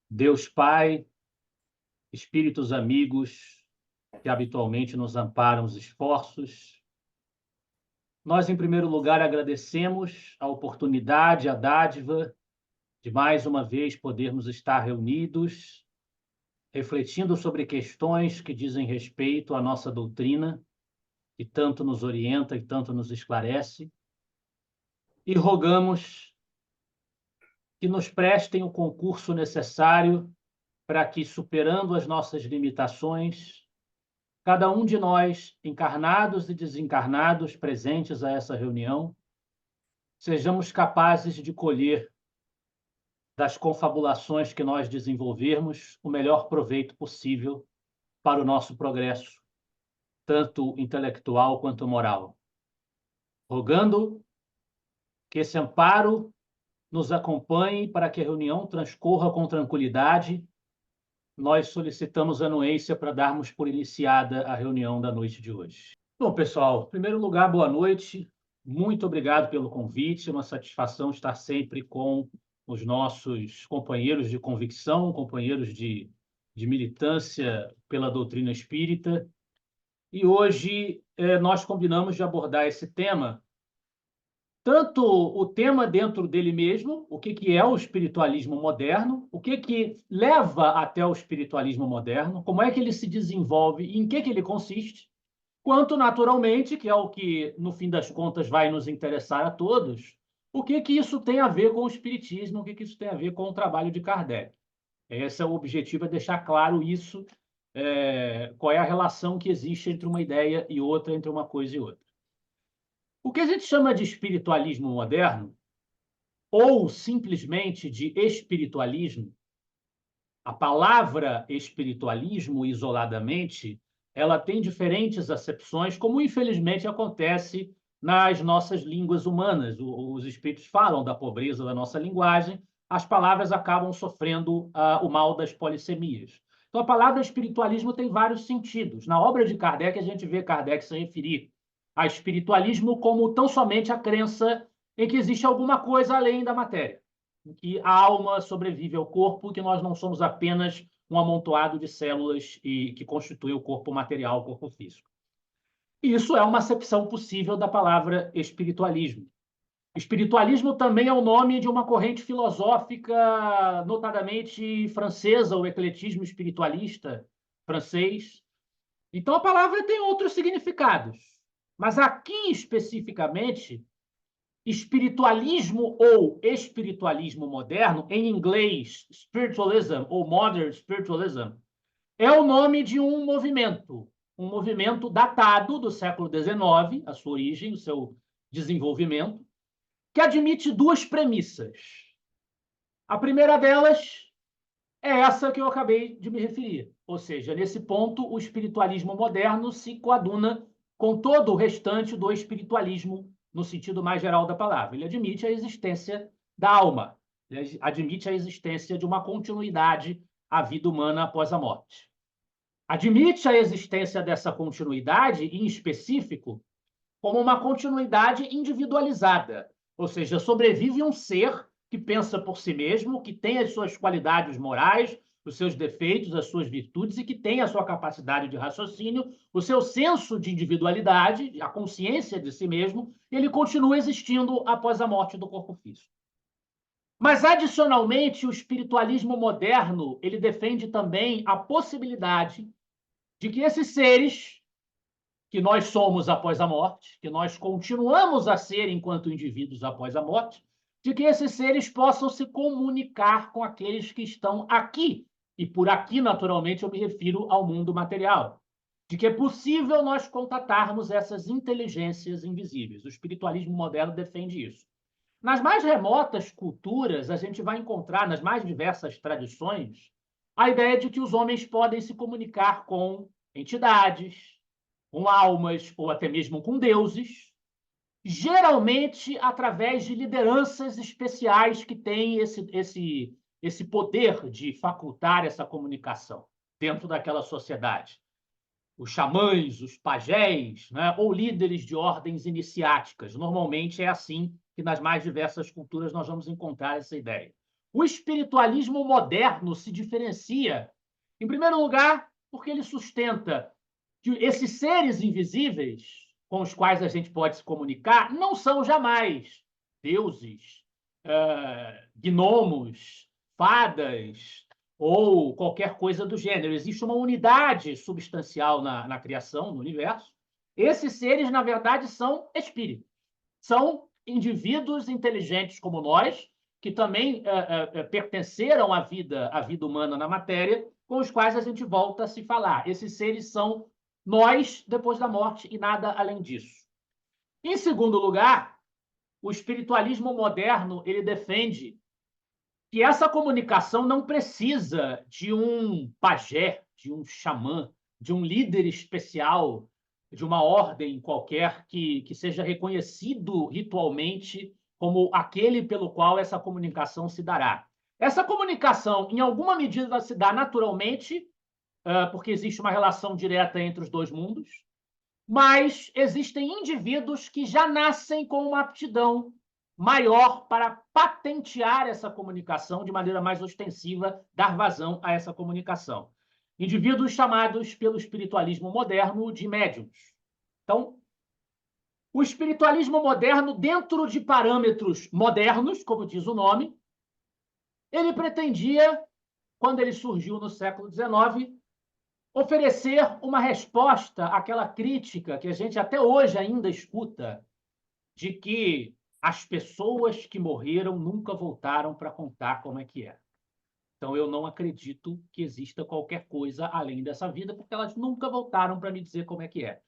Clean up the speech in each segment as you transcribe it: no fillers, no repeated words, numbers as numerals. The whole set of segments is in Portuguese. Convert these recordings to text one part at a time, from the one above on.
Deus Pai, espíritos amigos que habitualmente nos amparam os esforços, nós, em primeiro lugar, agradecemos a oportunidade, a dádiva de mais uma vez podermos estar reunidos, refletindo sobre questões que dizem respeito à nossa doutrina, que tanto nos orienta e tanto nos esclarece, e rogamos que nos prestem o concurso necessário para que, superando as nossas limitações, cada um de nós, encarnados e desencarnados, presentes a essa reunião, sejamos capazes de colher das confabulações que nós desenvolvermos o melhor proveito possível para o nosso progresso, tanto intelectual quanto moral. Rogando que esse amparo nos acompanhe para que a reunião transcorra com tranquilidade, nós solicitamos anuência para darmos por iniciada a reunião da noite de hoje. Bom, pessoal, em primeiro lugar, boa noite. Muito obrigado pelo convite. É uma satisfação estar sempre com os nossos companheiros de convicção, companheiros de militância pela doutrina espírita. E hoje nós combinamos de abordar esse tema, tanto o tema dentro dele mesmo, o que é o espiritualismo moderno, o que leva até o espiritualismo moderno, como é que ele se desenvolve e em que ele consiste, quanto, naturalmente, que é o que, no fim das contas, vai nos interessar a todos, o que isso tem a ver com o espiritismo, o que isso tem a ver com o trabalho de Kardec. Esse é o objetivo, é deixar claro isso, qual é a relação que existe entre uma ideia e outra, entre uma coisa e outra. O que a gente chama de espiritualismo moderno, ou simplesmente de espiritualismo, a palavra espiritualismo, isoladamente, ela tem diferentes acepções, como infelizmente acontece nas nossas línguas humanas. Os espíritos falam da pobreza da nossa linguagem, as palavras acabam sofrendo o mal das polissemias. Então, a palavra espiritualismo tem vários sentidos. Na obra de Kardec, a gente vê Kardec se referir a espiritualismo como tão somente a crença em que existe alguma coisa além da matéria, em que a alma sobrevive ao corpo, que nós não somos apenas um amontoado de células e que constitui o corpo material, o corpo físico. Isso é uma acepção possível da palavra espiritualismo. Espiritualismo também é o nome de uma corrente filosófica, notadamente francesa, o ecletismo espiritualista francês. Então, a palavra tem outros significados. Mas aqui, especificamente, espiritualismo ou espiritualismo moderno, em inglês, spiritualism ou modern spiritualism, é o nome de um movimento datado do século XIX, a sua origem, o seu desenvolvimento, que admite duas premissas. A primeira delas é essa que eu acabei de me referir, ou seja, nesse ponto, o espiritualismo moderno se coaduna com todo o restante do espiritualismo no sentido mais geral da palavra. Ele admite a existência da alma, ele admite a existência de uma continuidade à vida humana após a morte. Admite a existência dessa continuidade, em específico, como uma continuidade individualizada, ou seja, sobrevive um ser que pensa por si mesmo, que tem as suas qualidades morais, os seus defeitos, as suas virtudes e que tem a sua capacidade de raciocínio, o seu senso de individualidade, a consciência de si mesmo, ele continua existindo após a morte do corpo físico. Mas, adicionalmente, o espiritualismo moderno, ele defende também a possibilidade de que esses seres que nós somos após a morte, que nós continuamos a ser enquanto indivíduos após a morte, de que esses seres possam se comunicar com aqueles que estão aqui. E por aqui, naturalmente, eu me refiro ao mundo material. De que é possível nós contatarmos essas inteligências invisíveis. O espiritualismo moderno defende isso. Nas mais remotas culturas, a gente vai encontrar, nas mais diversas tradições, a ideia de que os homens podem se comunicar com entidades, com almas ou até mesmo com deuses, geralmente através de lideranças especiais que têm esse poder de facultar essa comunicação dentro daquela sociedade. Os xamãs, os pajés, né? Ou líderes de ordens iniciáticas. Normalmente é assim que nas mais diversas culturas nós vamos encontrar essa ideia. O espiritualismo moderno se diferencia, em primeiro lugar, porque ele sustenta que esses seres invisíveis com os quais a gente pode se comunicar não são jamais deuses, gnomos, fadas ou qualquer coisa do gênero. Existe uma unidade substancial na criação, no universo. Esses seres, na verdade, são espíritos. São indivíduos inteligentes como nós, que também pertenceram à vida humana na matéria, com os quais a gente volta a se falar. Esses seres são nós depois da morte e nada além disso. Em segundo lugar, o espiritualismo moderno ele defende que essa comunicação não precisa de um pajé, de um xamã, de um líder especial, de uma ordem qualquer que seja reconhecido ritualmente como aquele pelo qual essa comunicação se dará. Essa comunicação, em alguma medida, se dá naturalmente, porque existe uma relação direta entre os dois mundos, mas existem indivíduos que já nascem com uma aptidão maior para patentear essa comunicação de maneira mais ostensiva, dar vazão a essa comunicação. Indivíduos chamados pelo espiritualismo moderno de médiums. Então, o espiritualismo moderno, dentro de parâmetros modernos, como diz o nome, ele pretendia, quando ele surgiu no século XIX, oferecer uma resposta àquela crítica que a gente até hoje ainda escuta, de que as pessoas que morreram nunca voltaram para contar como é que é. Então, eu não acredito que exista qualquer coisa além dessa vida, porque elas nunca voltaram para me dizer como é que é.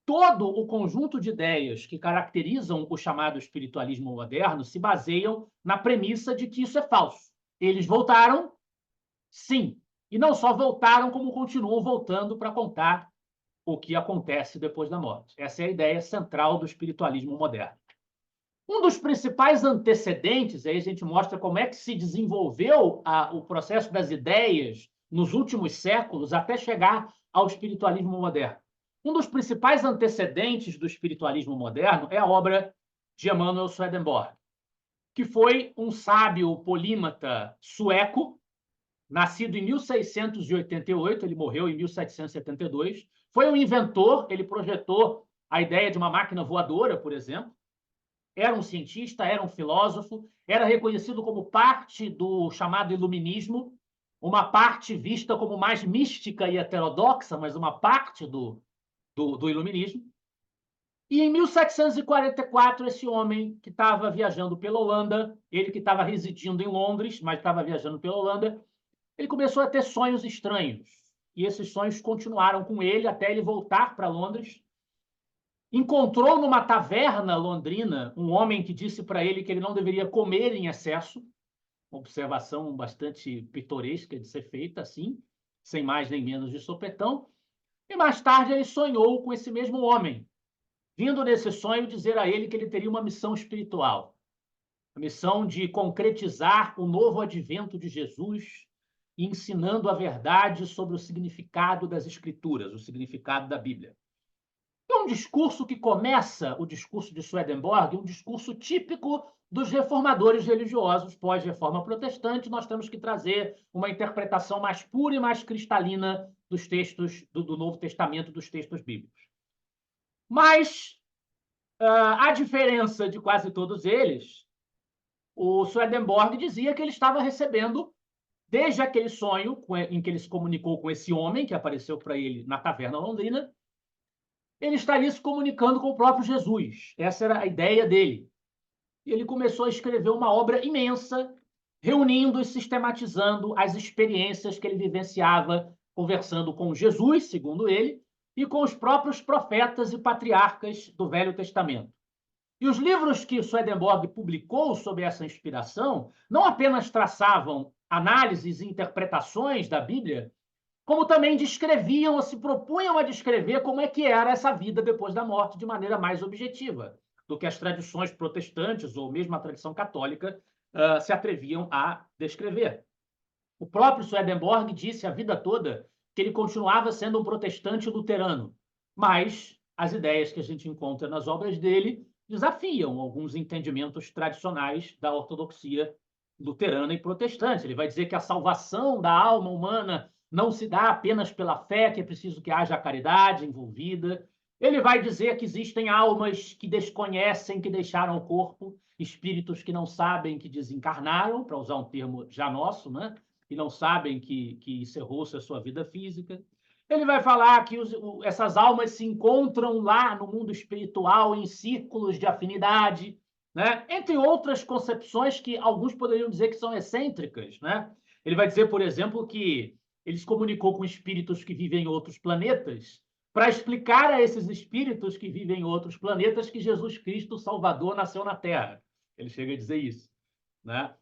Todo o conjunto de ideias que caracterizam o chamado espiritualismo moderno se baseiam na premissa de que isso é falso. Eles voltaram, sim, e não só voltaram, como continuam voltando para contar o que acontece depois da morte. Essa é a ideia central do espiritualismo moderno. Um dos principais antecedentes, aí a gente mostra como é que se desenvolveu o processo das ideias nos últimos séculos até chegar ao espiritualismo moderno. Um dos principais antecedentes do espiritualismo moderno é a obra de Emanuel Swedenborg, que foi um sábio polímata sueco, nascido em 1688, ele morreu em 1772. Foi um inventor, ele projetou a ideia de uma máquina voadora, por exemplo. Era um cientista, era um filósofo, era reconhecido como parte do chamado iluminismo, uma parte vista como mais mística e heterodoxa, mas uma parte do iluminismo. E em 1744, esse homem que estava viajando pela Holanda, ele que estava residindo em Londres, mas estava viajando pela Holanda, ele começou a ter sonhos estranhos. E esses sonhos continuaram com ele até ele voltar para Londres. Encontrou numa taverna londrina um homem que disse para ele que ele não deveria comer em excesso, uma observação bastante pitoresca de ser feita assim, sem mais nem menos de sopetão. E mais tarde ele sonhou com esse mesmo homem, vindo nesse sonho dizer a ele que ele teria uma missão espiritual, a missão de concretizar o novo advento de Jesus, ensinando a verdade sobre o significado das Escrituras, o significado da Bíblia. É um discurso que começa, o discurso de Swedenborg, um discurso típico dos reformadores religiosos pós-reforma protestante. Nós temos que trazer uma interpretação mais pura e mais cristalina dos textos do Novo Testamento, dos textos bíblicos. Mas, a diferença de quase todos eles, o Swedenborg dizia que ele estava recebendo, desde aquele sonho em que ele se comunicou com esse homem que apareceu para ele na taverna londrina, ele estaria se comunicando com o próprio Jesus. Essa era a ideia dele. E ele começou a escrever uma obra imensa, reunindo e sistematizando as experiências que ele vivenciava, conversando com Jesus, segundo ele, e com os próprios profetas e patriarcas do Velho Testamento. E os livros que Swedenborg publicou sob essa inspiração não apenas traçavam análises e interpretações da Bíblia, como também descreviam ou se propunham a descrever como é que era essa vida depois da morte de maneira mais objetiva do que as tradições protestantes ou mesmo a tradição católica se atreviam a descrever. O próprio Swedenborg disse a vida toda que ele continuava sendo um protestante luterano, mas as ideias que a gente encontra nas obras dele desafiam alguns entendimentos tradicionais da ortodoxia luterana e protestante. Ele vai dizer que a salvação da alma humana não se dá apenas pela fé, que é preciso que haja caridade envolvida. Ele vai dizer que existem almas que desconhecem, que deixaram o corpo, espíritos que não sabem que desencarnaram, para usar um termo já nosso, né? Que não sabem que encerrou-se a sua vida física. Ele vai falar que essas almas se encontram lá no mundo espiritual em círculos de afinidade, né? Entre outras concepções que alguns poderiam dizer que são excêntricas, né? Ele vai dizer, por exemplo, que ele se comunicou com espíritos que vivem em outros planetas para explicar a esses espíritos que vivem em outros planetas que Jesus Cristo, Salvador, nasceu na Terra. Ele chega a dizer isso, né?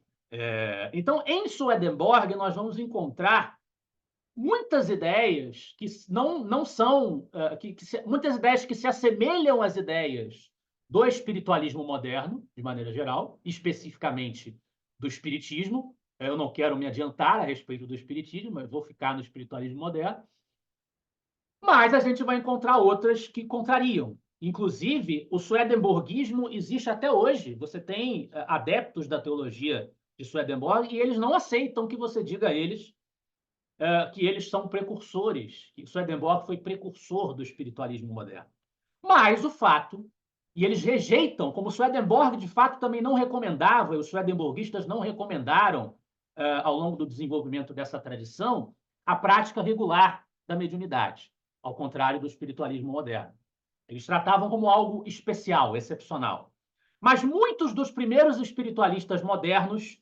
Então, em Swedenborg, nós vamos encontrar muitas ideias que não são, muitas ideias que se assemelham às ideias do espiritualismo moderno, de maneira geral, especificamente do espiritismo. Eu não quero me adiantar a respeito do espiritismo, mas vou ficar no espiritualismo moderno. Mas a gente vai encontrar outras que contrariam. Inclusive, o swedenborgismo existe até hoje. Você tem adeptos da teologia de Swedenborg e eles não aceitam que você diga a eles que eles são precursores, que Swedenborg foi precursor do espiritualismo moderno. Mas o fato, e eles rejeitam, como Swedenborg de fato também não recomendava, e os swedenborgistas não recomendaram, ao longo do desenvolvimento dessa tradição, a prática regular da mediunidade, ao contrário do espiritualismo moderno. Eles tratavam como algo especial, excepcional. Mas muitos dos primeiros espiritualistas modernos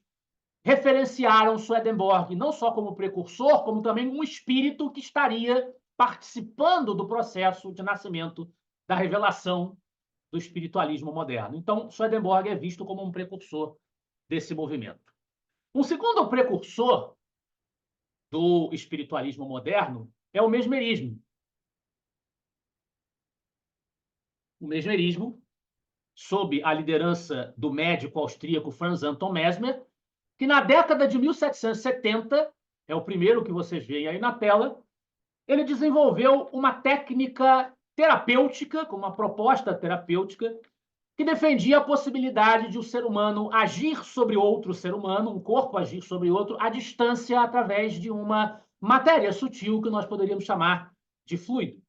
referenciaram Swedenborg não só como precursor, como também um espírito que estaria participando do processo de nascimento da revelação do espiritualismo moderno. Então, Swedenborg é visto como um precursor desse movimento. Um segundo precursor do espiritualismo moderno é o mesmerismo. O mesmerismo, sob a liderança do médico austríaco Franz Anton Mesmer, que na década de 1770, é o primeiro que vocês veem aí na tela, ele desenvolveu uma técnica terapêutica, com uma proposta terapêutica, que defendia a possibilidade de o ser humano agir sobre outro ser humano, um corpo agir sobre outro, à distância, através de uma matéria sutil que nós poderíamos chamar de fluido.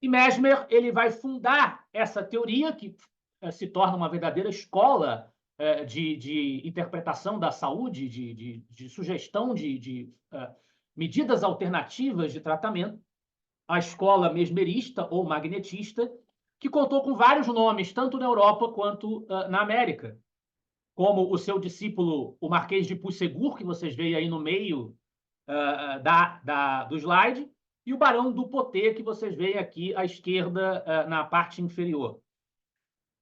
E Mesmer ele vai fundar essa teoria, que se torna uma verdadeira escola de interpretação da saúde, de sugestão de medidas alternativas de tratamento, a escola mesmerista ou magnetista, que contou com vários nomes, tanto na Europa quanto na América, como o seu discípulo, o Marquês de Puysegur, que vocês veem aí no meio do slide, e o Barão do Poté, que vocês veem aqui à esquerda, na parte inferior.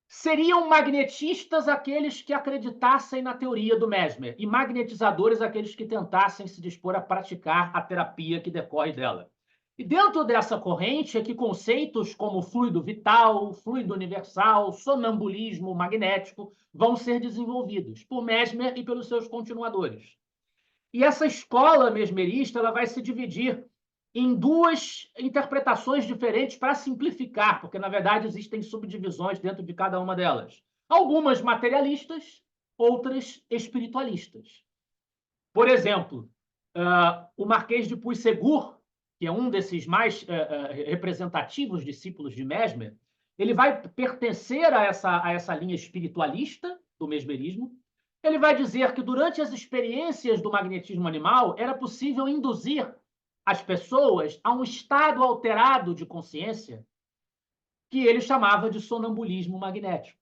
Seriam magnetistas aqueles que acreditassem na teoria do Mesmer, e magnetizadores aqueles que tentassem se dispor a praticar a terapia que decorre dela. E dentro dessa corrente é que conceitos como fluido vital, fluido universal, sonambulismo magnético vão ser desenvolvidos por Mesmer e pelos seus continuadores. E essa escola mesmerista ela vai se dividir em duas interpretações diferentes para simplificar, porque, na verdade, existem subdivisões dentro de cada uma delas. Algumas materialistas, outras espiritualistas. Por exemplo, o Marquês de Puysegur, que é um desses mais representativos discípulos de Mesmer, ele vai pertencer a essa linha espiritualista do mesmerismo. Ele vai dizer que, durante as experiências do magnetismo animal, era possível induzir as pessoas a um estado alterado de consciência que ele chamava de sonambulismo magnético.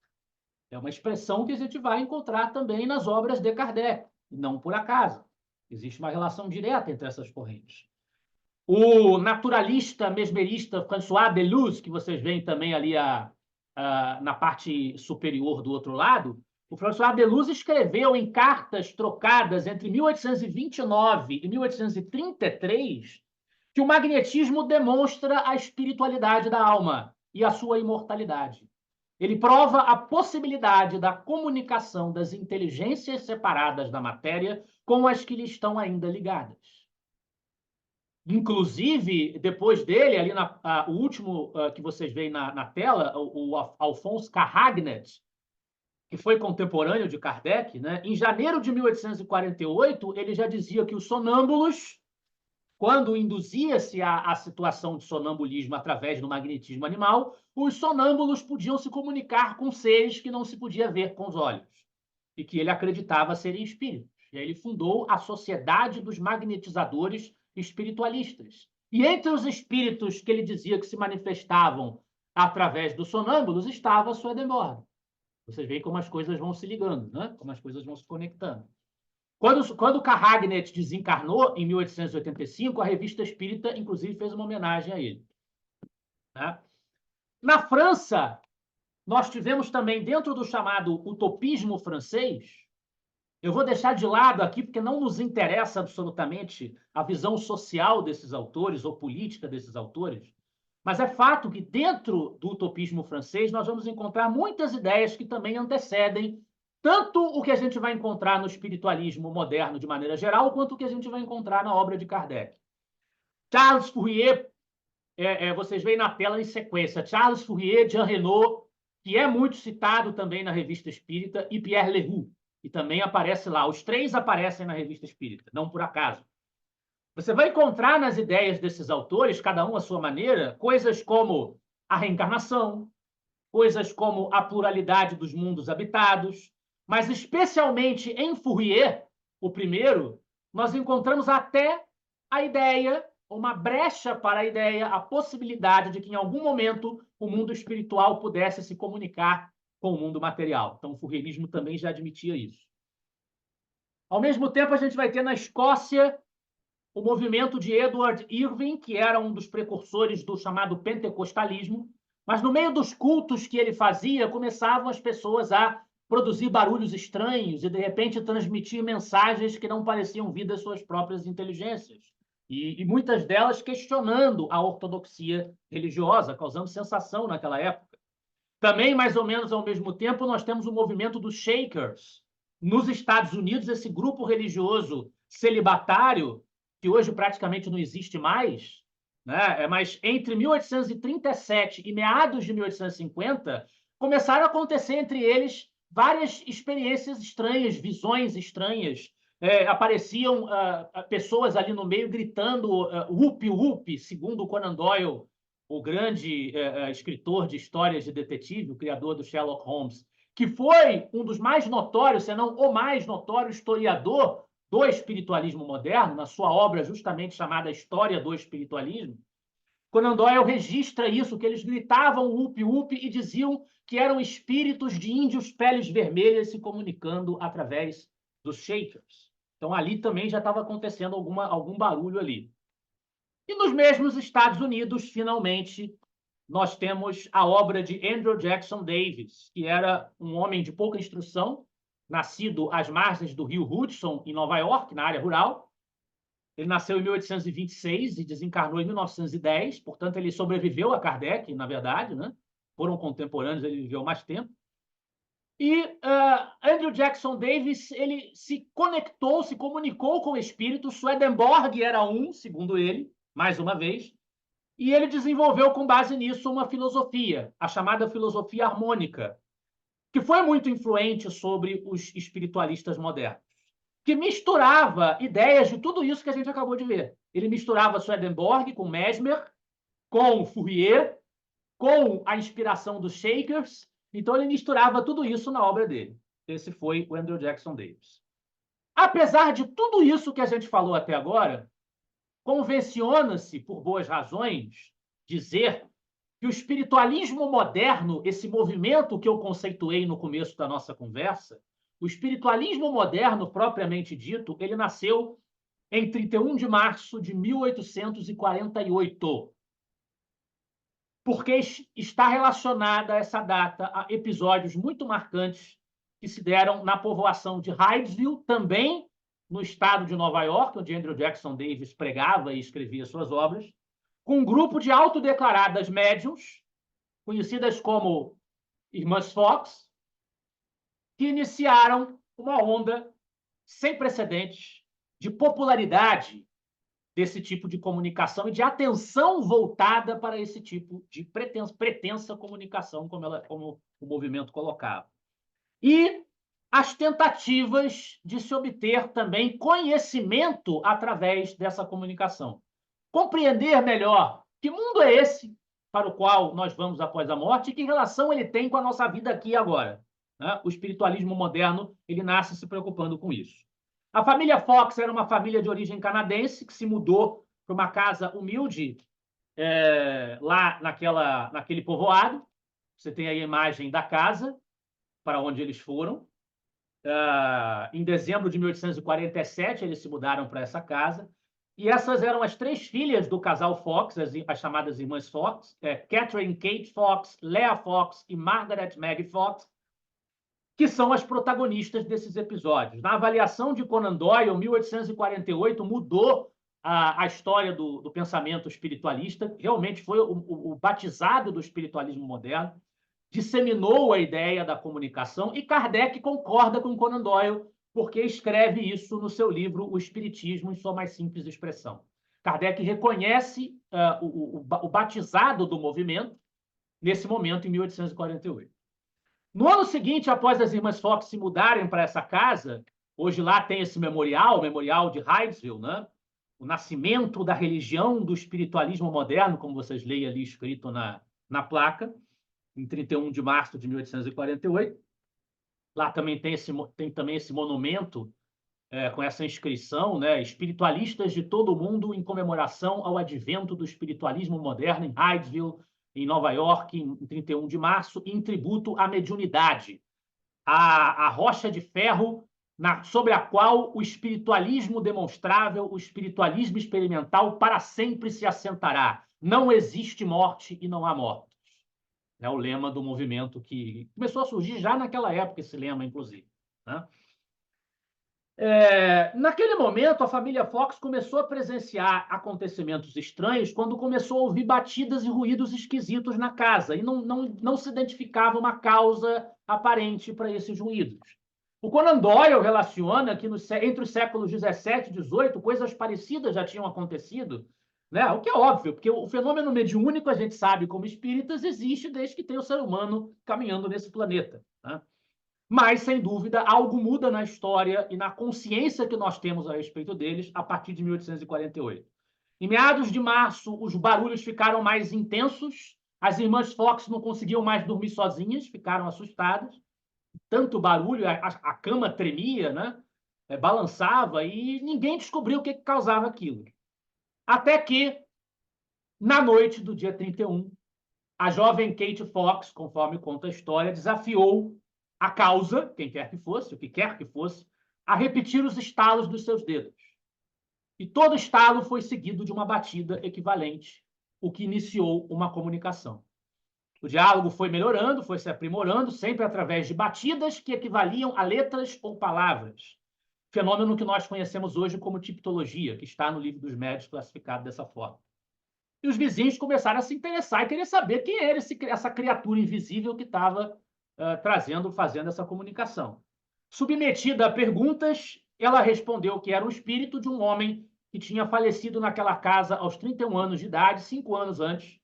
É uma expressão que a gente vai encontrar também nas obras de Kardec, não por acaso. Existe uma relação direta entre essas correntes. O naturalista mesmerista François Deleuze, que vocês veem também ali na parte superior do outro lado, o François Deleuze escreveu em cartas trocadas entre 1829 e 1833 que o magnetismo demonstra a espiritualidade da alma e a sua imortalidade. Ele prova a possibilidade da comunicação das inteligências separadas da matéria com as que lhe estão ainda ligadas. Inclusive, depois dele, ali o último que vocês veem na tela, o Alphonse Carragnet, que foi contemporâneo de Kardec, né, em janeiro de 1848, ele já dizia que os sonâmbulos, quando induzia-se a situação de sonambulismo através do magnetismo animal, os sonâmbulos podiam se comunicar com seres que não se podia ver com os olhos, e que ele acreditava serem espíritos. E aí ele fundou a Sociedade dos Magnetizadores Espiritualistas. E entre os espíritos que ele dizia que se manifestavam através dos sonâmbulos estava Swedenborg. Vocês veem como as coisas vão se ligando, né? Como as coisas vão se conectando. Quando Carragnet desencarnou, em 1885, a Revista Espírita, inclusive, fez uma homenagem a ele. Né? Na França, nós tivemos também, dentro do chamado utopismo francês, eu vou deixar de lado aqui, porque não nos interessa absolutamente a visão social desses autores ou política desses autores, mas é fato que dentro do utopismo francês nós vamos encontrar muitas ideias que também antecedem tanto o que a gente vai encontrar no espiritualismo moderno de maneira geral, quanto o que a gente vai encontrar na obra de Kardec. Charles Fourier, vocês veem na tela em sequência, Charles Fourier, Jean Renaud, que é muito citado também na Revista Espírita, e Pierre Leroux, que também aparece lá. Os três aparecem na Revista Espírita, não por acaso. Você vai encontrar nas ideias desses autores, cada um à sua maneira, coisas como a reencarnação, coisas como a pluralidade dos mundos habitados, mas especialmente em Fourier, o primeiro, nós encontramos até a ideia, uma brecha para a ideia, a possibilidade de que em algum momento o mundo espiritual pudesse se comunicar com o mundo material. Então o fourierismo também já admitia isso. Ao mesmo tempo, a gente vai ter na Escócia o movimento de Edward Irving, que era um dos precursores do chamado pentecostalismo, mas no meio dos cultos que ele fazia, começavam as pessoas a produzir barulhos estranhos e, de repente, transmitir mensagens que não pareciam vir das suas próprias inteligências. E muitas delas questionando a ortodoxia religiosa, causando sensação naquela época. Também, mais ou menos ao mesmo tempo, nós temos o movimento dos Shakers. Nos Estados Unidos, esse grupo religioso celibatário, que hoje praticamente não existe mais, né? Mas entre 1837 e meados de 1850, começaram a acontecer entre eles várias experiências estranhas, visões estranhas. Apareciam pessoas ali no meio gritando whoop, whoop, segundo o Conan Doyle, o grande escritor de histórias de detetive, o criador do Sherlock Holmes, que foi um dos mais notórios, se não o mais notório historiador do espiritualismo moderno, na sua obra justamente chamada História do Espiritualismo. Conan Doyle registra isso, que eles gritavam whoop, whoop e diziam que eram espíritos de índios peles vermelhas se comunicando através dos Shakers. Então ali também já estava acontecendo algum barulho ali. E nos mesmos Estados Unidos, finalmente, nós temos a obra de Andrew Jackson Davis, que era um homem de pouca instrução, nascido às margens do rio Hudson, em Nova York, na área rural. Ele nasceu em 1826 e desencarnou em 1910, portanto, ele sobreviveu a Kardec, na verdade, né? Foram contemporâneos, ele viveu mais tempo. E Andrew Jackson Davis, ele se conectou, se comunicou com o espírito. Swedenborg era um, segundo ele, mais uma vez, e ele desenvolveu, com base nisso, uma filosofia, a chamada filosofia harmônica, que foi muito influente sobre os espiritualistas modernos, que misturava ideias de tudo isso que a gente acabou de ver. Ele misturava Swedenborg com Mesmer, com Fourier, com a inspiração dos Shakers. Então, ele misturava tudo isso na obra dele. Esse foi o Andrew Jackson Davis. Apesar de tudo isso que a gente falou até agora, convenciona-se, por boas razões, dizer que o espiritualismo moderno, esse movimento que eu conceituei no começo da nossa conversa, o espiritualismo moderno, propriamente dito, ele nasceu em 31 de março de 1848, porque está relacionada essa data a episódios muito marcantes que se deram na povoação de Hydesville, também no estado de Nova York, onde Andrew Jackson Davis pregava e escrevia suas obras, com um grupo de autodeclaradas médiums, conhecidas como Irmãs Fox, que iniciaram uma onda sem precedentes de popularidade desse tipo de comunicação e de atenção voltada para esse tipo de pretensa comunicação, como o movimento colocava. e as tentativas de se obter também conhecimento através dessa comunicação. Compreender melhor que mundo é esse para o qual nós vamos após a morte e que relação ele tem com a nossa vida aqui e agora. Né? O espiritualismo moderno ele nasce se preocupando com isso. A família Fox era uma família de origem canadense que se mudou para uma casa humilde lá naquele povoado. Você tem aí a imagem da casa para onde eles foram. Em dezembro de 1847, eles se mudaram para essa casa. E essas eram as 3 filhas do casal Fox, as chamadas irmãs Fox, Catherine Kate Fox, Leah Fox e Margaret Maggie Fox, que são as protagonistas desses episódios. Na avaliação de Conan Doyle, 1848 mudou a história do pensamento espiritualista, realmente foi o batizado do espiritualismo moderno, disseminou a ideia da comunicação, e Kardec concorda com Conan Doyle, porque escreve isso no seu livro O Espiritismo em sua mais simples expressão. Kardec reconhece o batizado do movimento nesse momento, em 1848. No ano seguinte, após as irmãs Fox se mudarem para essa casa, hoje lá tem esse memorial, o Memorial de Hydesville, né? O nascimento da religião do espiritualismo moderno, como vocês leem ali escrito na placa, em 31 de março de 1848. Lá também tem também esse monumento com essa inscrição, né? Espiritualistas de todo o mundo em comemoração ao advento do espiritualismo moderno em Hydesville, em Nova York, em 31 de março, em tributo à mediunidade, a rocha de ferro sobre a qual o espiritualismo demonstrável, o espiritualismo experimental para sempre se assentará. Não existe morte e não há mortos. É o lema do movimento que começou a surgir já naquela época, esse lema, inclusive. Né? Naquele momento, a família Fox começou a presenciar acontecimentos estranhos quando começou a ouvir batidas e ruídos esquisitos na casa, e não se identificava uma causa aparente para esses ruídos. O Conan Doyle relaciona que entre os séculos 17 e 18, coisas parecidas já tinham acontecido, né? O que é óbvio, porque o fenômeno mediúnico, a gente sabe, como espíritas, existe desde que tem o ser humano caminhando nesse planeta. Né? Mas, sem dúvida, algo muda na história e na consciência que nós temos a respeito deles a partir de 1848. Em meados de março, os barulhos ficaram mais intensos, as irmãs Fox não conseguiam mais dormir sozinhas, ficaram assustadas. Tanto barulho, a cama tremia, né? Balançava, e ninguém descobriu o que causava aquilo. Até que, na noite do dia 31, a jovem Kate Fox, conforme conta a história, desafiou a causa, quem quer que fosse, o que quer que fosse, a repetir os estalos dos seus dedos. E todo estalo foi seguido de uma batida equivalente, o que iniciou uma comunicação. O diálogo foi melhorando, foi se aprimorando, sempre através de batidas que equivaliam a letras ou palavras. Fenômeno que nós conhecemos hoje como tipologia, que está no Livro dos Médiuns classificado dessa forma. E os vizinhos começaram a se interessar e querer saber quem era essa criatura invisível que estava fazendo essa comunicação. Submetida a perguntas, ela respondeu que era o espírito de um homem que tinha falecido naquela casa aos 31 anos de idade, 5 anos antes,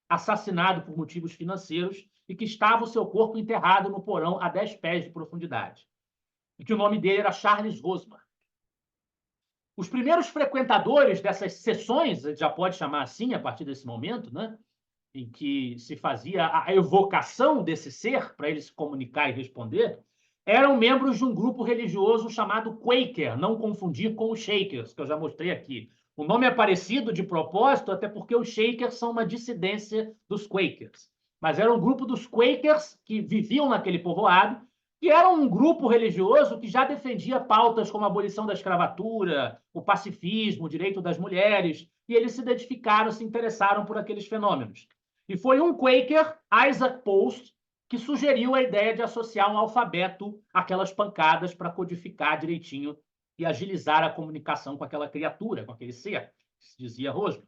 assassinado por motivos financeiros, e que estava o seu corpo enterrado no porão a 10 pés de profundidade. E que o nome dele era Charles Rosmar. Os primeiros frequentadores dessas sessões, já pode chamar assim, a partir desse momento, né, em que se fazia a evocação desse ser para ele se comunicar e responder, eram membros de um grupo religioso chamado Quaker, não confundir com os Shakers, que eu já mostrei aqui. O nome é parecido de propósito, até porque os Shakers são uma dissidência dos Quakers. Mas era um grupo dos Quakers que viviam naquele povoado, que era um grupo religioso que já defendia pautas como a abolição da escravatura, o pacifismo, o direito das mulheres, e eles se identificaram, se interessaram por aqueles fenômenos. E foi um Quaker, Isaac Post, que sugeriu a ideia de associar um alfabeto àquelas pancadas para codificar direitinho e agilizar a comunicação com aquela criatura, com aquele ser, que se dizia Rosmar.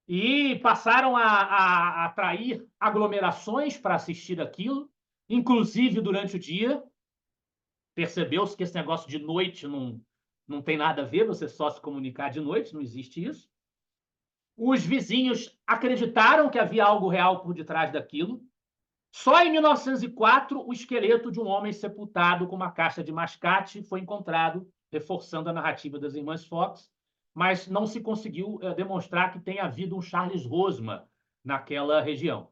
E passaram a atrair aglomerações para assistir aquilo, inclusive durante o dia. Percebeu-se que esse negócio de noite não tem nada a ver, você só se comunicar de noite, não existe isso. Os vizinhos acreditaram que havia algo real por detrás daquilo, Só em 1904, o esqueleto de um homem sepultado com uma caixa de mascate foi encontrado, reforçando a narrativa das irmãs Fox, mas não se conseguiu demonstrar que tenha havido um Charles Rosman naquela região.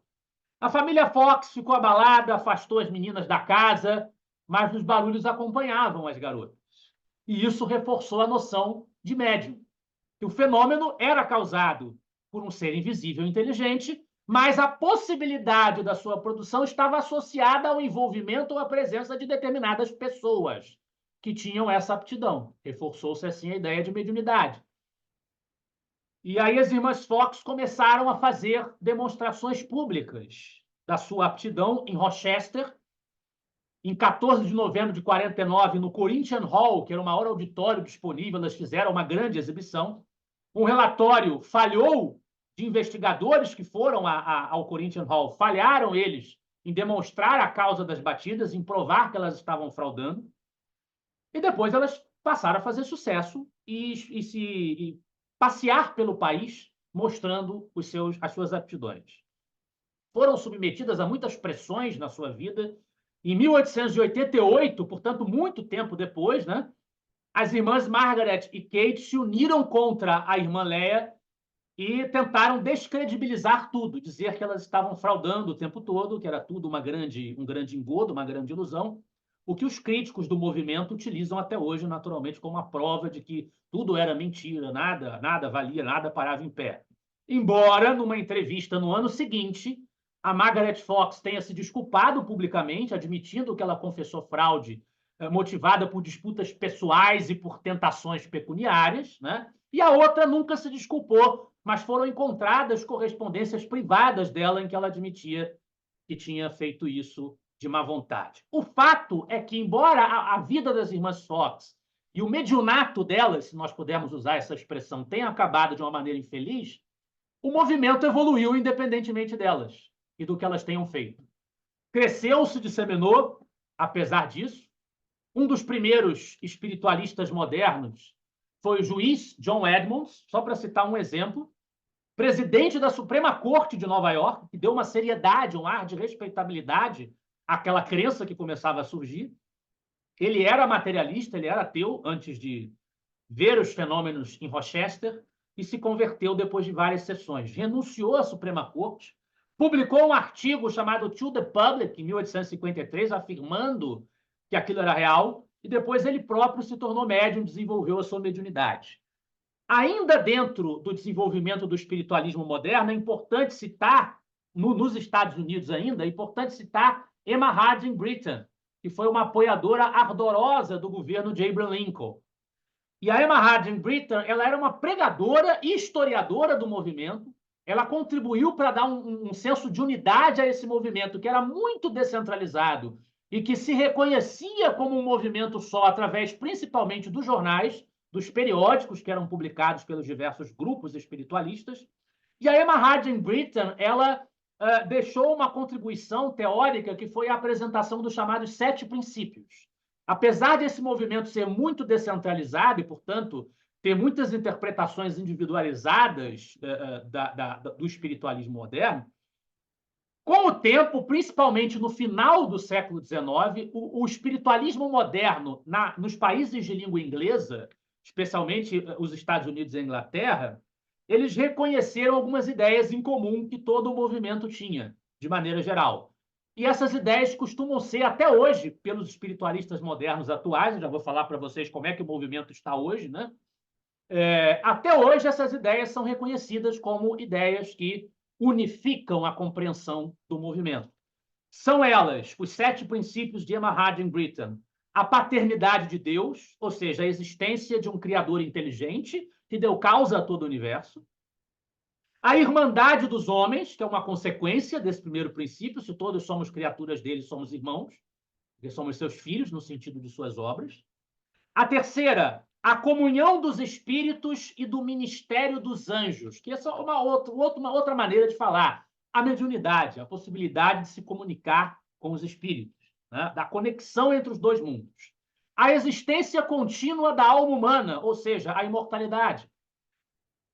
A família Fox ficou abalada, afastou as meninas da casa, mas os barulhos acompanhavam as garotas. E isso reforçou a noção de médium, que o fenômeno era causado por um ser invisível e inteligente, mas a possibilidade da sua produção estava associada ao envolvimento ou à presença de determinadas pessoas que tinham essa aptidão. Reforçou-se assim a ideia de mediunidade. E aí as irmãs Fox começaram a fazer demonstrações públicas da sua aptidão em Rochester. Em 14 de novembro de 49, no Corinthian Hall, que era o maior auditório disponível, elas fizeram uma grande exibição. Um relatório falhou de investigadores que foram ao Corinthian Hall, falharam eles em demonstrar a causa das batidas, em provar que elas estavam fraudando. E depois elas passaram a fazer sucesso e passear pelo país mostrando as suas aptidões. Foram submetidas a muitas pressões na sua vida. Em 1888, portanto, muito tempo depois, né, as irmãs Margaret e Kate se uniram contra a irmã Leia e tentaram descredibilizar tudo, dizer que elas estavam fraudando o tempo todo, que era tudo um grande engodo, uma grande ilusão, o que os críticos do movimento utilizam até hoje, naturalmente, como uma prova de que tudo era mentira, nada valia, nada parava em pé. Embora, numa entrevista no ano seguinte, a Margaret Fox tenha se desculpado publicamente, admitindo que ela confessou fraude motivada por disputas pessoais e por tentações pecuniárias, né? E a outra nunca se desculpou, mas foram encontradas correspondências privadas dela em que ela admitia que tinha feito isso de má vontade. O fato é que, embora a vida das irmãs Fox e o mediunato delas, se nós pudermos usar essa expressão, tenha acabado de uma maneira infeliz, o movimento evoluiu independentemente delas e do que elas tenham feito. Cresceu, se disseminou, apesar disso. Um dos primeiros espiritualistas modernos foi o juiz John Edmonds, só para citar um exemplo, presidente da Suprema Corte de Nova York, que deu uma seriedade, um ar de respeitabilidade àquela crença que começava a surgir. Ele era materialista, ele era ateu antes de ver os fenômenos em Rochester e se converteu depois de várias sessões. Renunciou à Suprema Corte, publicou um artigo chamado To the Public, em 1853, afirmando que aquilo era real, e depois ele próprio se tornou médium, desenvolveu a sua mediunidade. Ainda dentro do desenvolvimento do espiritualismo moderno, é importante citar, nos Estados Unidos ainda, é importante citar Emma Harding Britten, que foi uma apoiadora ardorosa do governo de Abraham Lincoln. E a Emma Harding Britten, ela era uma pregadora e historiadora do movimento. Ela contribuiu para dar um senso de unidade a esse movimento, que era muito descentralizado e que se reconhecia como um movimento só através, principalmente, dos jornais, dos periódicos que eram publicados pelos diversos grupos espiritualistas. E a Emma Harding Britten, ela deixou uma contribuição teórica que foi a apresentação dos chamados 7 princípios. Apesar desse movimento ser muito descentralizado e, portanto, ter muitas interpretações individualizadas do espiritualismo moderno, com o tempo, principalmente no final do século XIX, o espiritualismo moderno nos países de língua inglesa, especialmente os Estados Unidos e a Inglaterra, eles reconheceram algumas ideias em comum que todo o movimento tinha, de maneira geral. E essas ideias costumam ser, até hoje, pelos espiritualistas modernos atuais, eu já vou falar para vocês como é que o movimento está hoje, né? Até hoje, essas ideias são reconhecidas como ideias que unificam a compreensão do movimento. São elas os 7 princípios de Emma Harding Britten: a paternidade de Deus, ou seja, a existência de um criador inteligente que deu causa a todo o universo; a irmandade dos homens, que é uma consequência desse primeiro princípio, se todos somos criaturas dele, somos irmãos, porque somos seus filhos no sentido de suas obras; a terceira, a comunhão dos espíritos e do ministério dos anjos, que essa é uma outra maneira de falar, a mediunidade, a possibilidade de se comunicar com os espíritos, né? Da conexão entre os dois mundos. A existência contínua da alma humana, ou seja, a imortalidade.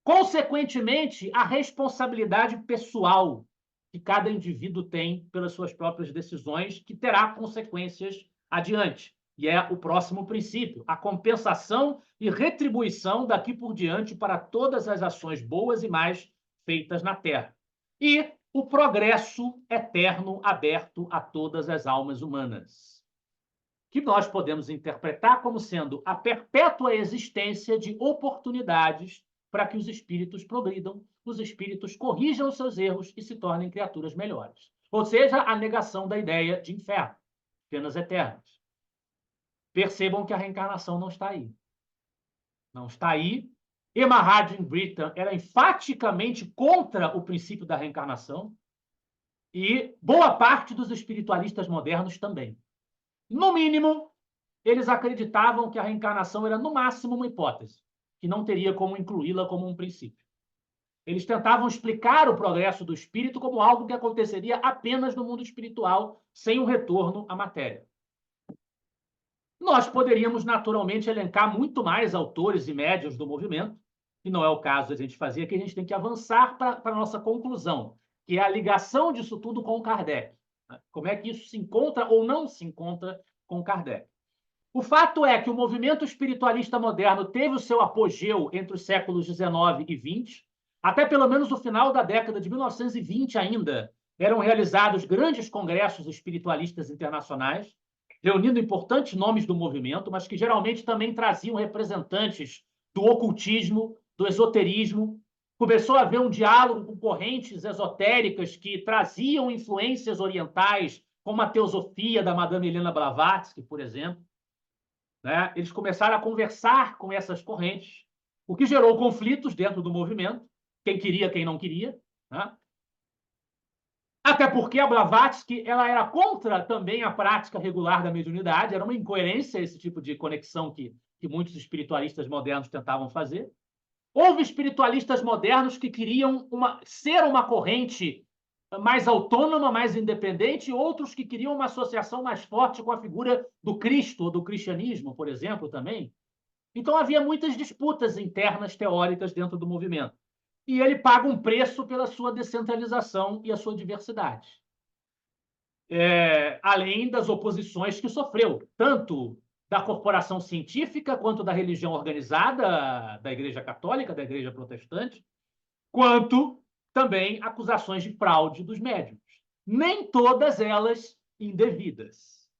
Consequentemente, a responsabilidade pessoal, que cada indivíduo tem pelas suas próprias decisões, que terá consequências adiante. E é o próximo princípio, a compensação e retribuição daqui por diante para todas as ações boas e mais feitas na Terra. E o progresso eterno aberto a todas as almas humanas, que nós podemos interpretar como sendo a perpétua existência de oportunidades para que os espíritos progridam, os espíritos corrijam os seus erros e se tornem criaturas melhores. Ou seja, a negação da ideia de inferno, penas eternas. Percebam que a reencarnação não está aí. Não está aí. Emma Harding Britten era enfaticamente contra o princípio da reencarnação e boa parte dos espiritualistas modernos também. No mínimo, eles acreditavam que a reencarnação era, no máximo, uma hipótese, que não teria como incluí-la como um princípio. Eles tentavam explicar o progresso do espírito como algo que aconteceria apenas no mundo espiritual, sem um retorno à matéria. Nós poderíamos, naturalmente, elencar muito mais autores e médiuns do movimento, que não é o caso de a gente fazer aqui, a gente tem que avançar para a nossa conclusão, que é a ligação disso tudo com Kardec. Como é que isso se encontra ou não se encontra com Kardec? O fato é que o movimento espiritualista moderno teve o seu apogeu entre os séculos XIX e XX, até pelo menos o final da década de 1920 ainda, eram realizados grandes congressos espiritualistas internacionais, reunindo importantes nomes do movimento, mas que geralmente também traziam representantes do ocultismo, do esoterismo. Começou a haver um diálogo com correntes esotéricas que traziam influências orientais, como a teosofia da Madame Helena Blavatsky, por exemplo. Né? Eles começaram a conversar com essas correntes, o que gerou conflitos dentro do movimento, quem queria, quem não queria. Né? Até porque a Blavatsky ela era contra também a prática regular da mediunidade, era uma incoerência esse tipo de conexão que muitos espiritualistas modernos tentavam fazer. Houve espiritualistas modernos que queriam ser uma corrente mais autônoma, mais independente, e outros que queriam uma associação mais forte com a figura do Cristo, ou do cristianismo, por exemplo, também. Então havia muitas disputas internas teóricas dentro do movimento. E ele paga um preço pela sua descentralização e a sua diversidade. Além das oposições que sofreu, tanto da corporação científica, quanto da religião organizada, da Igreja Católica, da Igreja Protestante, quanto também acusações de fraude dos médiuns. Nem todas elas indevidas.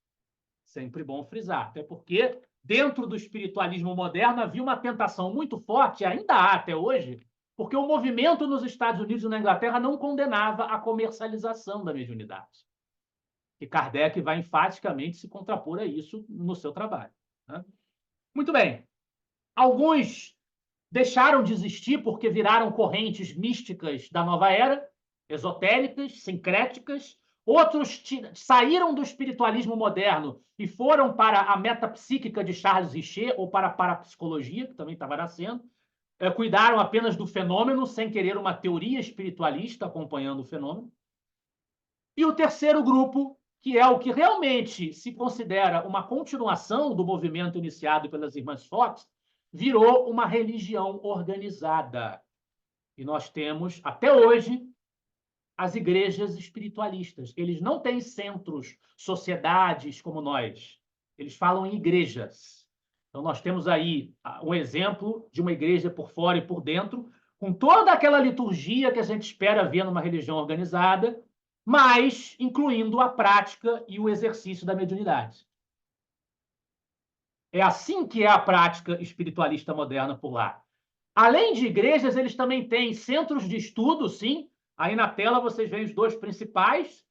Sempre bom frisar, até porque dentro do espiritualismo moderno havia uma tentação muito forte, ainda há até hoje, porque o movimento nos Estados Unidos e na Inglaterra não condenava a comercialização da mediunidade. E Kardec vai enfaticamente se contrapor a isso no seu trabalho. Né? Muito bem. Alguns deixaram de existir porque viraram correntes místicas da nova era, esotéricas, sincréticas. Outros saíram do espiritualismo moderno e foram para a metapsíquica de Charles Richer ou para a parapsicologia, que também estava nascendo. Cuidaram apenas do fenômeno, sem querer uma teoria espiritualista acompanhando o fenômeno. E o terceiro grupo, que é o que realmente se considera uma continuação do movimento iniciado pelas Irmãs Fox, virou uma religião organizada. E nós temos, até hoje, as igrejas espiritualistas. Eles não têm centros, sociedades como nós. Eles falam em igrejas. Então, nós temos aí um exemplo de uma igreja por fora e por dentro, com toda aquela liturgia que a gente espera ver numa religião organizada, mas incluindo a prática e o exercício da mediunidade. É assim que é a prática espiritualista moderna por lá. Além de igrejas, eles também têm centros de estudo, sim. Aí na tela vocês veem os dois principais,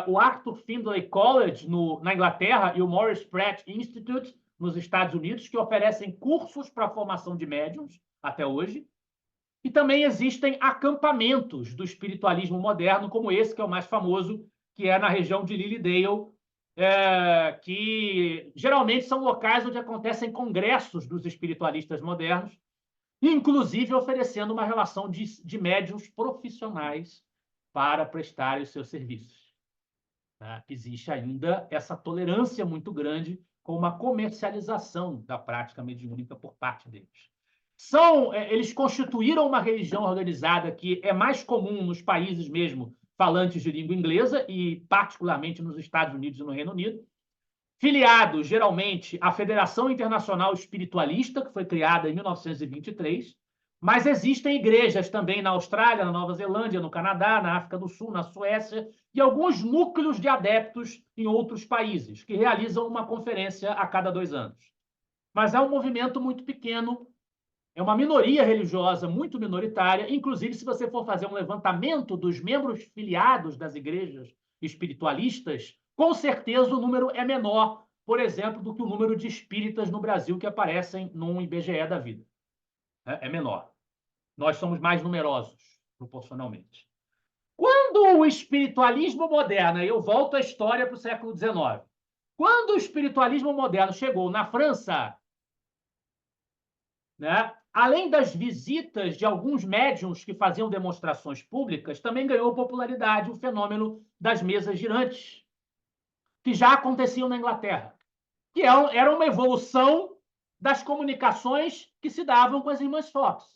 o Arthur Findlay College, na Inglaterra, e o Maurice Pratt Institute, nos Estados Unidos, que oferecem cursos para a formação de médiums, até hoje. E também existem acampamentos do espiritualismo moderno, como esse, que é o mais famoso, que é na região de Lilydale, que geralmente são locais onde acontecem congressos dos espiritualistas modernos, inclusive oferecendo uma relação de médiuns profissionais para prestarem os seus serviços. Existe ainda essa tolerância muito grande com uma comercialização da prática mediúnica por parte deles. Eles constituíram uma religião organizada que é mais comum nos países mesmo falantes de língua inglesa, e particularmente nos Estados Unidos e no Reino Unido, filiados, geralmente, à Federação Internacional Espiritualista, que foi criada em 1923, mas existem igrejas também na Austrália, na Nova Zelândia, no Canadá, na África do Sul, na Suécia, e alguns núcleos de adeptos em outros países, que realizam uma conferência a cada 2 anos. Mas é um movimento muito pequeno, é uma minoria religiosa muito minoritária, inclusive se você for fazer um levantamento dos membros filiados das igrejas espiritualistas, com certeza o número é menor, por exemplo, do que o número de espíritas no Brasil que aparecem num IBGE da vida. É menor. Nós somos mais numerosos, proporcionalmente. Quando o espiritualismo moderno, eu volto à história para o século XIX, quando o espiritualismo moderno chegou na França, né, além das visitas de alguns médiuns que faziam demonstrações públicas, também ganhou popularidade o fenômeno das mesas girantes, que já aconteciam na Inglaterra, que era uma evolução das comunicações que se davam com as irmãs Fox.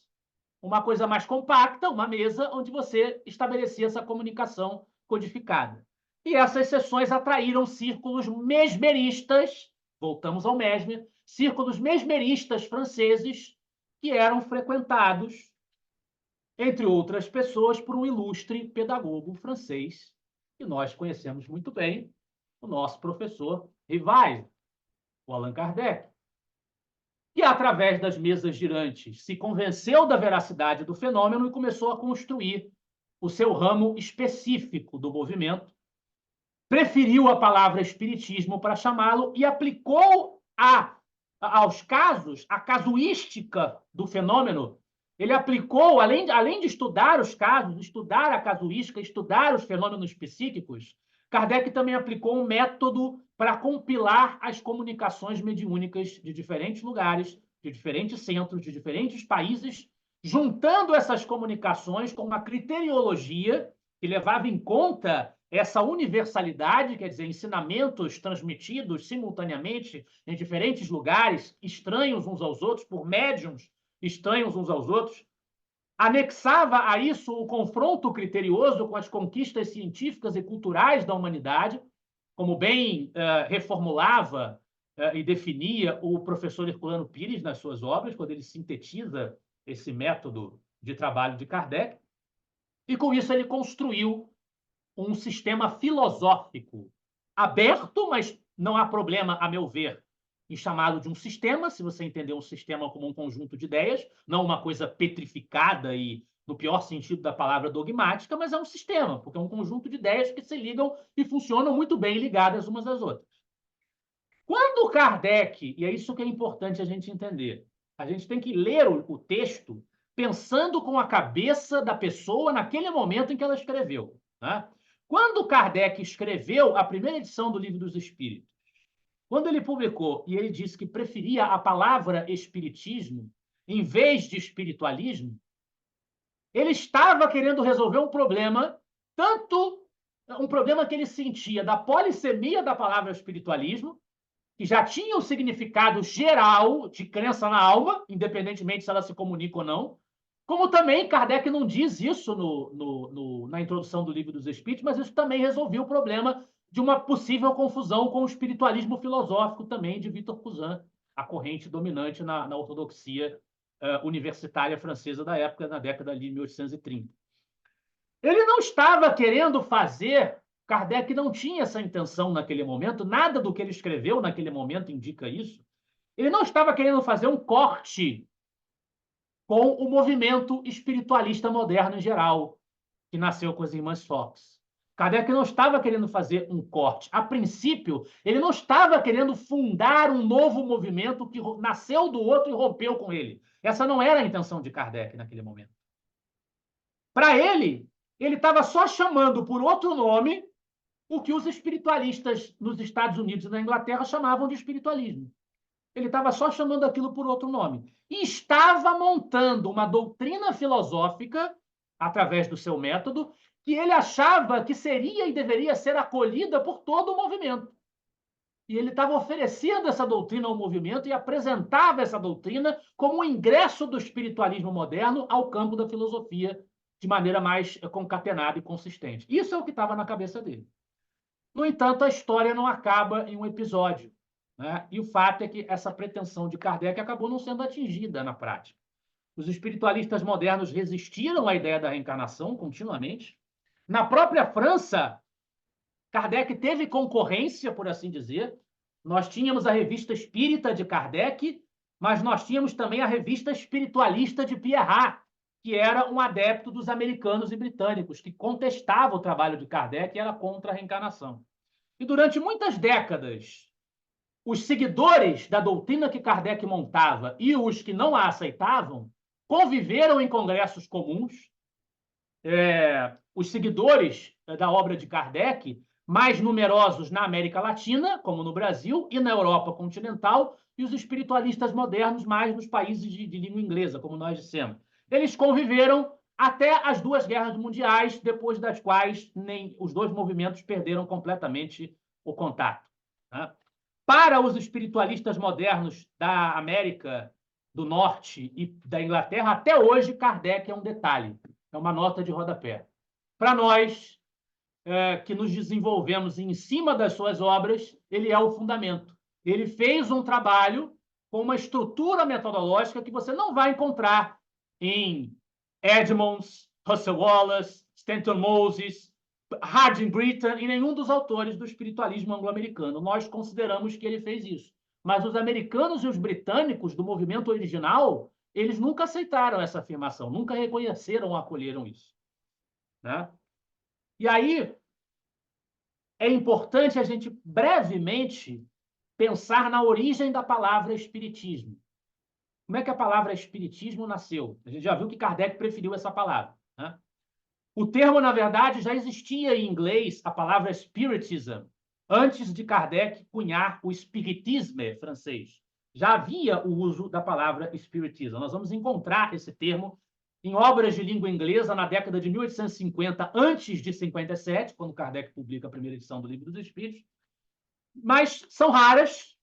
Uma coisa mais compacta, uma mesa onde você estabelecia essa comunicação codificada. E essas sessões atraíram círculos mesmeristas, voltamos ao mesmer, círculos mesmeristas franceses, que eram frequentados, entre outras pessoas, por um ilustre pedagogo francês, que nós conhecemos muito bem, o nosso professor Rivail, o Allan Kardec, que, através das mesas girantes, se convenceu da veracidade do fenômeno e começou a construir o seu ramo específico do movimento, preferiu a palavra espiritismo para chamá-lo e aplicou aos casos a casuística do fenômeno. Ele aplicou, além de estudar os casos, estudar a casuística, estudar os fenômenos psíquicos, Kardec também aplicou um método para compilar as comunicações mediúnicas de diferentes lugares, de diferentes centros, de diferentes países, juntando essas comunicações com uma criteriologia que levava em conta essa universalidade, quer dizer, ensinamentos transmitidos simultaneamente em diferentes lugares, estranhos uns aos outros, por médiums estranhos uns aos outros, anexava a isso o confronto criterioso com as conquistas científicas e culturais da humanidade, como bem reformulava e definia o professor Herculano Pires nas suas obras, quando ele sintetiza esse método de trabalho de Kardec, e com isso ele construiu um sistema filosófico aberto, mas não há problema, a meu ver, em chamá-lo de um sistema, se você entender um sistema como um conjunto de ideias, não uma coisa petrificada e, no pior sentido da palavra, dogmática, mas é um sistema, porque é um conjunto de ideias que se ligam e funcionam muito bem ligadas umas às outras. Quando Kardec, e é isso que é importante a gente entender, a gente tem que ler o texto pensando com a cabeça da pessoa naquele momento em que ela escreveu, né? Quando Kardec escreveu a primeira edição do Livro dos Espíritos, quando ele publicou e ele disse que preferia a palavra espiritismo em vez de espiritualismo, ele estava querendo resolver um problema, tanto um problema que ele sentia da polissemia da palavra espiritualismo, que já tinha o significado geral de crença na alma, independentemente se ela se comunica ou não, como também Kardec não diz isso na introdução do Livro dos Espíritos, mas isso também resolveu o problema de uma possível confusão com o espiritualismo filosófico também de Victor Cousin, a corrente dominante na ortodoxia universitária francesa da época, na década de 1830. Ele não estava querendo fazer, Kardec não tinha essa intenção naquele momento, nada do que ele escreveu naquele momento indica isso. Ele não estava querendo fazer um corte com o movimento espiritualista moderno em geral, que nasceu com as irmãs Fox. Kardec não estava querendo fazer um corte. A princípio, ele não estava querendo fundar um novo movimento que nasceu do outro e rompeu com ele. Essa não era a intenção de Kardec naquele momento. Para ele estava só chamando por outro nome o que os espiritualistas nos Estados Unidos e na Inglaterra chamavam de espiritualismo. Ele estava só chamando aquilo por outro nome. E estava montando uma doutrina filosófica, através do seu método, que ele achava que seria e deveria ser acolhida por todo o movimento. E ele estava oferecendo essa doutrina ao movimento e apresentava essa doutrina como um ingresso do espiritualismo moderno ao campo da filosofia de maneira mais concatenada e consistente. Isso é o que estava na cabeça dele. No entanto, a história não acaba em um episódio, né? E o fato é que essa pretensão de Kardec acabou não sendo atingida na prática. Os espiritualistas modernos resistiram à ideia da reencarnação continuamente. Na própria França, Kardec teve concorrência, por assim dizer. Nós tínhamos a revista Espírita de Kardec, mas nós tínhamos também a revista Espiritualista de Pierrat, que era um adepto dos americanos e britânicos, que contestava o trabalho de Kardec e era contra a reencarnação. E durante muitas décadas, os seguidores da doutrina que Kardec montava e os que não a aceitavam conviveram em congressos comuns. Os seguidores da obra de Kardec, mais numerosos na América Latina, como no Brasil, e na Europa continental, e os espiritualistas modernos mais nos países de língua inglesa, como nós dissemos. Eles conviveram até as duas guerras mundiais, depois das quais os dois movimentos perderam completamente o contato. Né? Para os espiritualistas modernos da América do Norte e da Inglaterra, até hoje, Kardec é um detalhe, é uma nota de rodapé. Para nós, que nos desenvolvemos em cima das suas obras, ele é o fundamento. Ele fez um trabalho com uma estrutura metodológica que você não vai encontrar em Edmonds, Russell Wallace, Stanton Moses, Harding Britton e nenhum dos autores do espiritualismo anglo-americano. Nós consideramos que ele fez isso. Mas os americanos e os britânicos do movimento original, eles nunca aceitaram essa afirmação, nunca reconheceram ou acolheram isso. Né? E aí é importante a gente brevemente pensar na origem da palavra espiritismo. Como é que a palavra espiritismo nasceu? A gente já viu que Kardec preferiu essa palavra. Né? O termo, na verdade, já existia em inglês, a palavra spiritism, antes de Kardec cunhar o espiritisme francês. Já havia o uso da palavra espiritism. Nós vamos encontrar esse termo em obras de língua inglesa na década de 1850, antes de 57, quando Kardec publica a primeira edição do Livro dos Espíritos. Mas são raras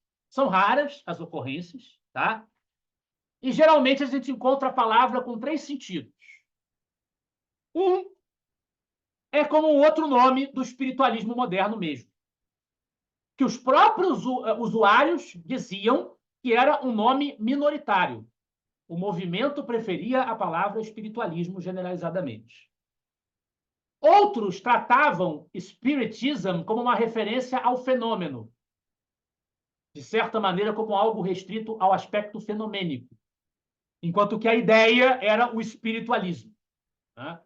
as ocorrências, tá? E geralmente a gente encontra a palavra com três sentidos. Um é como um outro nome do espiritualismo moderno mesmo, que os próprios usuários diziam que era um nome minoritário. O movimento preferia a palavra espiritualismo generalizadamente. Outros tratavam spiritism como uma referência ao fenômeno, de certa maneira como algo restrito ao aspecto fenomênico, enquanto que a ideia era o espiritualismo. Né?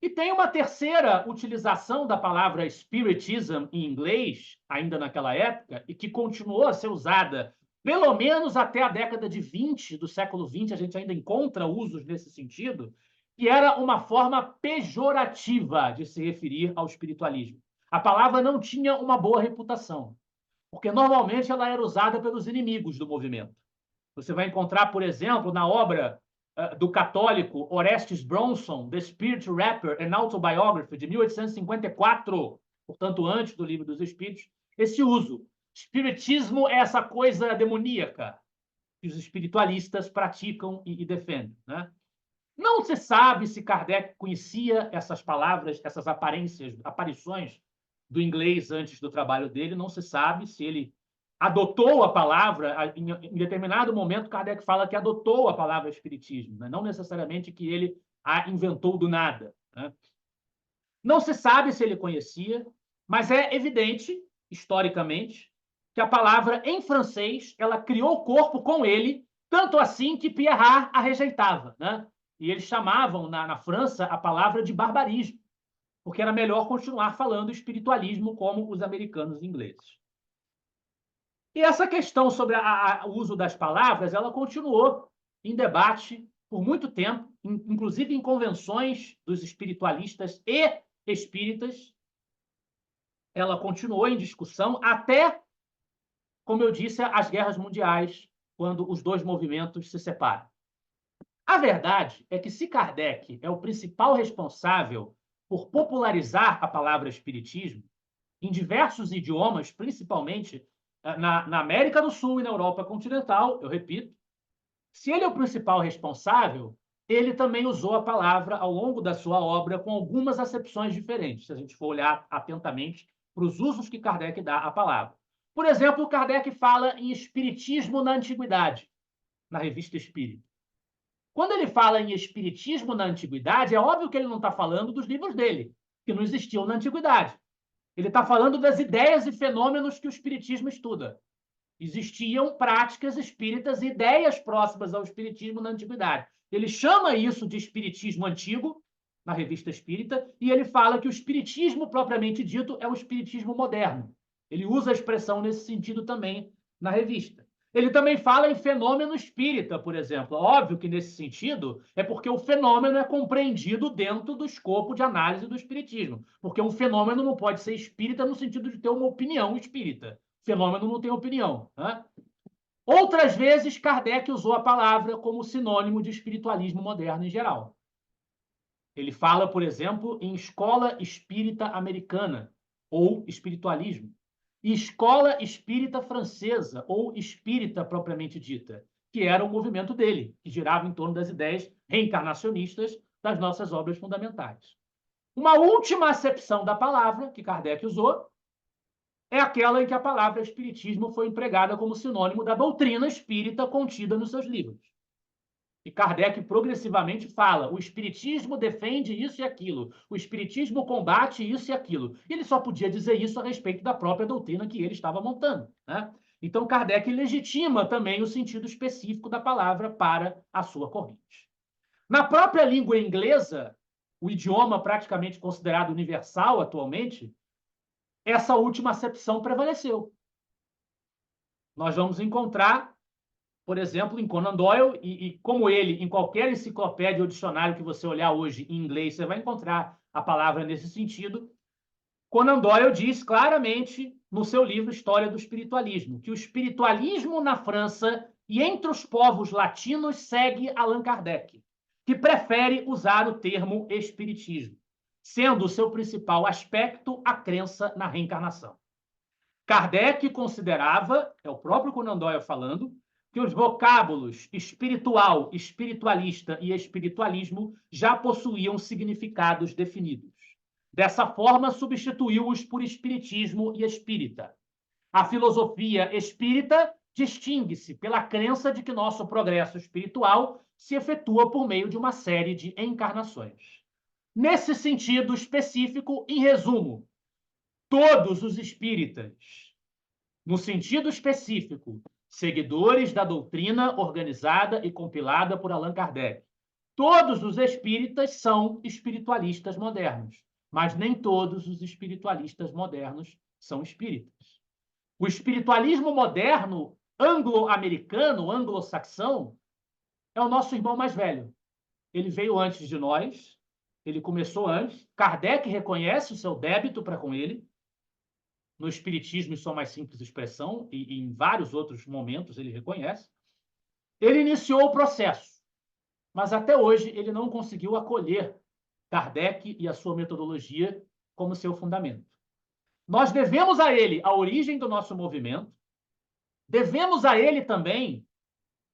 E tem uma terceira utilização da palavra spiritism em inglês, ainda naquela época, e que continuou a ser usada pelo menos até a década de 20 do século XX, a gente ainda encontra usos nesse sentido, que era uma forma pejorativa de se referir ao espiritualismo. A palavra não tinha uma boa reputação, porque normalmente ela era usada pelos inimigos do movimento. Você vai encontrar, por exemplo, na obra do católico Orestes Bronson, The Spirit Rapper and Autobiography, de 1854, portanto, antes do Livro dos Espíritos, esse uso. Espiritismo é essa coisa demoníaca que os espiritualistas praticam e defendem. Né? Não se sabe se Kardec conhecia essas palavras, essas aparições do inglês antes do trabalho dele, não se sabe se ele adotou a palavra, em determinado momento Kardec fala que adotou a palavra espiritismo, né? Não necessariamente que ele a inventou do nada. Né? Não se sabe se ele conhecia, mas é evidente, historicamente, que a palavra em francês ela criou corpo com ele, tanto assim que Pierrat a rejeitava. Né? E eles chamavam na França a palavra de barbarismo, porque era melhor continuar falando espiritualismo como os americanos e ingleses. E essa questão sobre o uso das palavras, ela continuou em debate por muito tempo, inclusive em convenções dos espiritualistas e espíritas. Ela continuou em discussão até, como eu disse, as guerras mundiais, quando os dois movimentos se separam. A verdade é que se Kardec é o principal responsável por popularizar a palavra espiritismo, em diversos idiomas, principalmente na América do Sul e na Europa continental, eu repito, se ele é o principal responsável, ele também usou a palavra ao longo da sua obra com algumas acepções diferentes, se a gente for olhar atentamente para os usos que Kardec dá à palavra. Por exemplo, Kardec fala em espiritismo na antiguidade, na Revista Espírita. Quando ele fala em espiritismo na antiguidade, é óbvio que ele não está falando dos livros dele, que não existiam na antiguidade. Ele está falando das ideias e fenômenos que o espiritismo estuda. Existiam práticas espíritas e ideias próximas ao espiritismo na antiguidade. Ele chama isso de espiritismo antigo, na Revista Espírita, e ele fala que o espiritismo propriamente dito é o espiritismo moderno. Ele usa a expressão nesse sentido também na revista. Ele também fala em fenômeno espírita, por exemplo. Óbvio que nesse sentido é porque o fenômeno é compreendido dentro do escopo de análise do espiritismo. Porque um fenômeno não pode ser espírita no sentido de ter uma opinião espírita. Fenômeno não tem opinião. Né? Outras vezes, Kardec usou a palavra como sinônimo de espiritualismo moderno em geral. Ele fala, por exemplo, em escola espírita americana, ou espiritualismo, e escola espírita francesa, ou espírita propriamente dita, que era o movimento dele, que girava em torno das ideias reencarnacionistas das nossas obras fundamentais. Uma última acepção da palavra que Kardec usou é aquela em que a palavra espiritismo foi empregada como sinônimo da doutrina espírita contida nos seus livros. E Kardec progressivamente fala: o espiritismo defende isso e aquilo, o espiritismo combate isso e aquilo. E ele só podia dizer isso a respeito da própria doutrina que ele estava montando. Né? Então, Kardec legitima também o sentido específico da palavra para a sua corrente. Na própria língua inglesa, o idioma praticamente considerado universal atualmente, essa última acepção prevaleceu. Nós vamos encontrar, por exemplo, em Conan Doyle, e como ele, em qualquer enciclopédia ou dicionário que você olhar hoje em inglês, você vai encontrar a palavra nesse sentido. Conan Doyle diz claramente no seu livro História do Espiritualismo que o espiritualismo na França e entre os povos latinos segue Allan Kardec, que prefere usar o termo espiritismo, sendo o seu principal aspecto a crença na reencarnação. Kardec considerava, é o próprio Conan Doyle falando, que os vocábulos espiritual, espiritualista e espiritualismo já possuíam significados definidos. Dessa forma, substituiu-os por espiritismo e espírita. A filosofia espírita distingue-se pela crença de que nosso progresso espiritual se efetua por meio de uma série de encarnações. Nesse sentido específico, em resumo, todos os espíritas, no sentido específico, seguidores da doutrina organizada e compilada por Allan Kardec. Todos os espíritas são espiritualistas modernos, mas nem todos os espiritualistas modernos são espíritas. O espiritualismo moderno, anglo-americano, anglo-saxão, é o nosso irmão mais velho. Ele veio antes de nós, ele começou antes. Kardec reconhece o seu débito para com ele, no espiritismo em sua mais simples expressão, e em vários outros momentos ele reconhece. Ele iniciou o processo, mas até hoje ele não conseguiu acolher Kardec e a sua metodologia como seu fundamento. Nós devemos a ele a origem do nosso movimento, devemos a ele também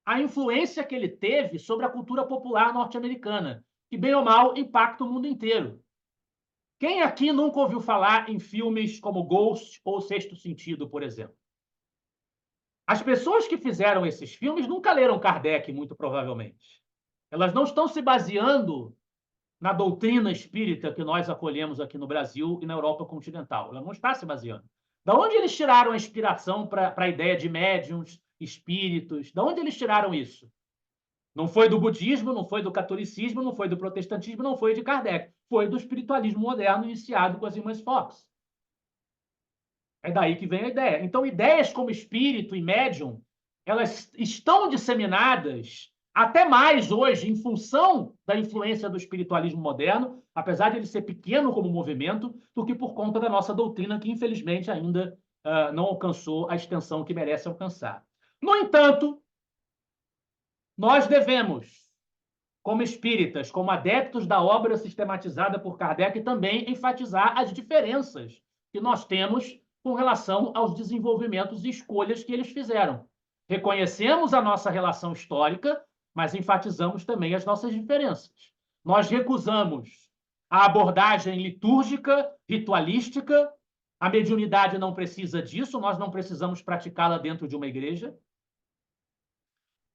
a influência que ele teve sobre a cultura popular norte-americana, que, bem ou mal, impacta o mundo inteiro. Quem aqui nunca ouviu falar em filmes como Ghost ou Sexto Sentido, por exemplo? As pessoas que fizeram esses filmes nunca leram Kardec, muito provavelmente. Elas não estão se baseando na doutrina espírita que nós acolhemos aqui no Brasil e na Europa continental. Ela não está se baseando. Da onde eles tiraram a inspiração para a ideia de médiuns, espíritos? Da onde eles tiraram isso? Não foi do budismo, não foi do catolicismo, não foi do protestantismo, não foi de Kardec. Foi do espiritualismo moderno iniciado com as irmãs Fox. É daí que vem a ideia. Então, ideias como espírito e médium, elas estão disseminadas até mais hoje em função da influência do espiritualismo moderno, apesar de ele ser pequeno como movimento, do que por conta da nossa doutrina, que infelizmente ainda não alcançou a extensão que merece alcançar. No entanto, nós devemos, como espíritas, como adeptos da obra sistematizada por Kardec, também enfatizar as diferenças que nós temos com relação aos desenvolvimentos e escolhas que eles fizeram. Reconhecemos a nossa relação histórica, mas enfatizamos também as nossas diferenças. Nós recusamos a abordagem litúrgica, ritualística. A mediunidade não precisa disso, nós não precisamos praticá-la dentro de uma igreja.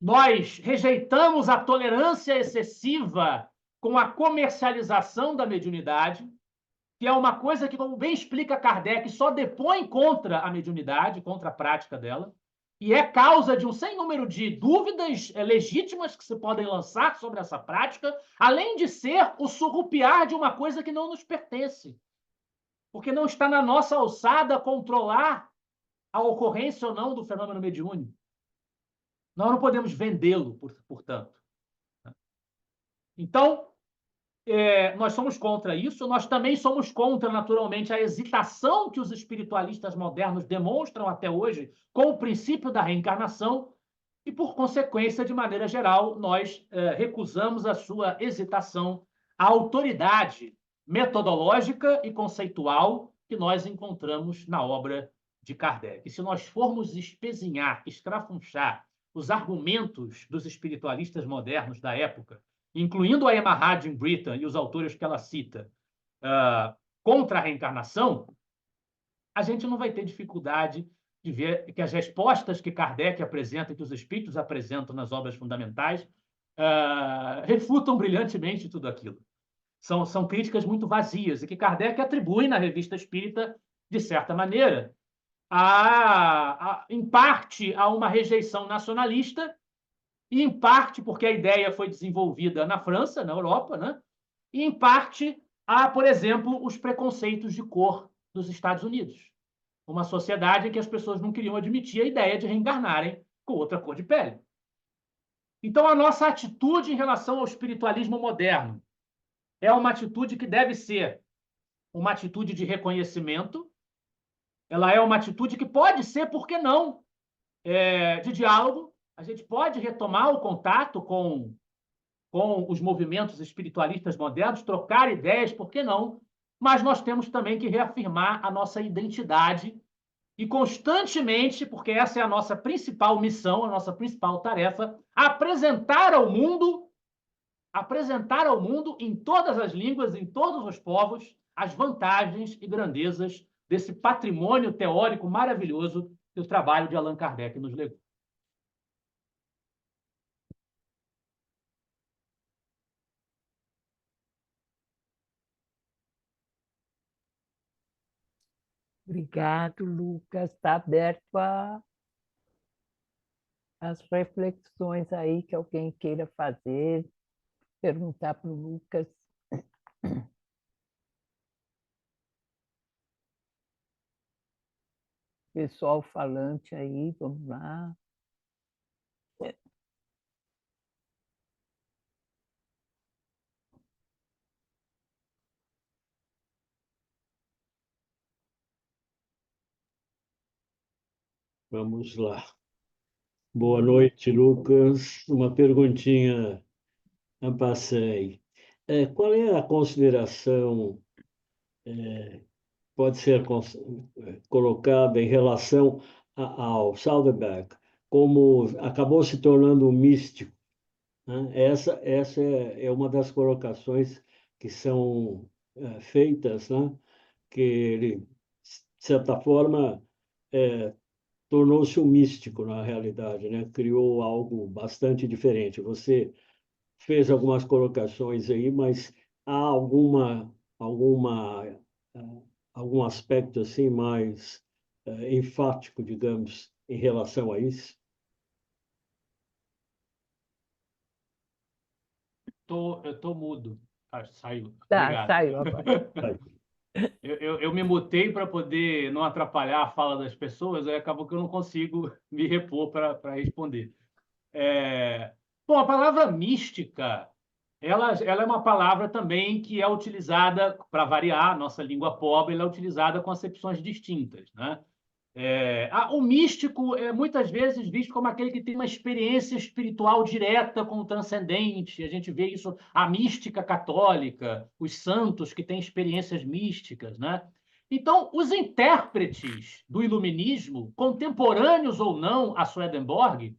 Nós rejeitamos a tolerância excessiva com a comercialização da mediunidade, que é uma coisa que, como bem explica Kardec, só depõe contra a mediunidade, contra a prática dela, e é causa de um sem número de dúvidas legítimas que se podem lançar sobre essa prática, além de ser o surrupiar de uma coisa que não nos pertence, porque não está na nossa alçada controlar a ocorrência ou não do fenômeno mediúnico. Nós não podemos vendê-lo, portanto. Então, nós somos contra isso. Nós também somos contra, naturalmente, a hesitação que os espiritualistas modernos demonstram até hoje com o princípio da reencarnação e, por consequência, de maneira geral, nós recusamos a sua hesitação à autoridade metodológica e conceitual que nós encontramos na obra de Kardec. E se nós formos espezinhar, escrafunchar os argumentos dos espiritualistas modernos da época, incluindo a Emma Harding Britten e os autores que ela cita, contra a reencarnação, a gente não vai ter dificuldade de ver que as respostas que Kardec apresenta e que os espíritos apresentam nas obras fundamentais refutam brilhantemente tudo aquilo. São críticas muito vazias e que Kardec atribui na Revista Espírita, de certa maneira, em parte a uma rejeição nacionalista, e em parte porque a ideia foi desenvolvida na França, na Europa, né? E em parte a, por exemplo, os preconceitos de cor dos Estados Unidos. Uma sociedade em que as pessoas não queriam admitir a ideia de reencarnarem com outra cor de pele. Então, a nossa atitude em relação ao espiritualismo moderno é uma atitude que deve ser uma atitude de reconhecimento, ela é uma atitude que pode ser, por que não, de diálogo. A gente pode retomar o contato com os movimentos espiritualistas modernos, trocar ideias, por que não? Mas nós temos também que reafirmar a nossa identidade e constantemente, porque essa é a nossa principal missão, a nossa principal tarefa, apresentar ao mundo em todas as línguas, em todos os povos, as vantagens e grandezas desse patrimônio teórico maravilhoso que o trabalho de Allan Kardec nos legou. Obrigado, Lucas. Está aberto as reflexões aí que alguém queira fazer, perguntar para o Lucas. Pessoal falante aí, vamos lá. Vamos lá. Boa noite, Lucas. Uma perguntinha a passei. Qual é a consideração pode ser colocada em relação ao Salderberg, como acabou se tornando um místico, né? Essa é uma das colocações que são feitas, né? Que ele, de certa forma, tornou-se um místico na realidade, né? Criou algo bastante diferente. Você fez algumas colocações aí, mas há algum aspecto assim mais enfático, digamos, em relação a isso? Eu estou mudo. Saiu. Tá, Obrigado. saiu agora. Eu me mutei para poder não atrapalhar a fala das pessoas, aí acabou que eu não consigo me repor para responder. Bom, a palavra mística, ela é uma palavra também que é utilizada, para variar, a nossa língua pobre, ela é utilizada com acepções distintas, né? O místico é muitas vezes visto como aquele que tem uma experiência espiritual direta com o transcendente. A gente vê isso, a mística católica, os santos que têm experiências místicas, né? Então, os intérpretes do iluminismo, contemporâneos ou não a Swedenborg,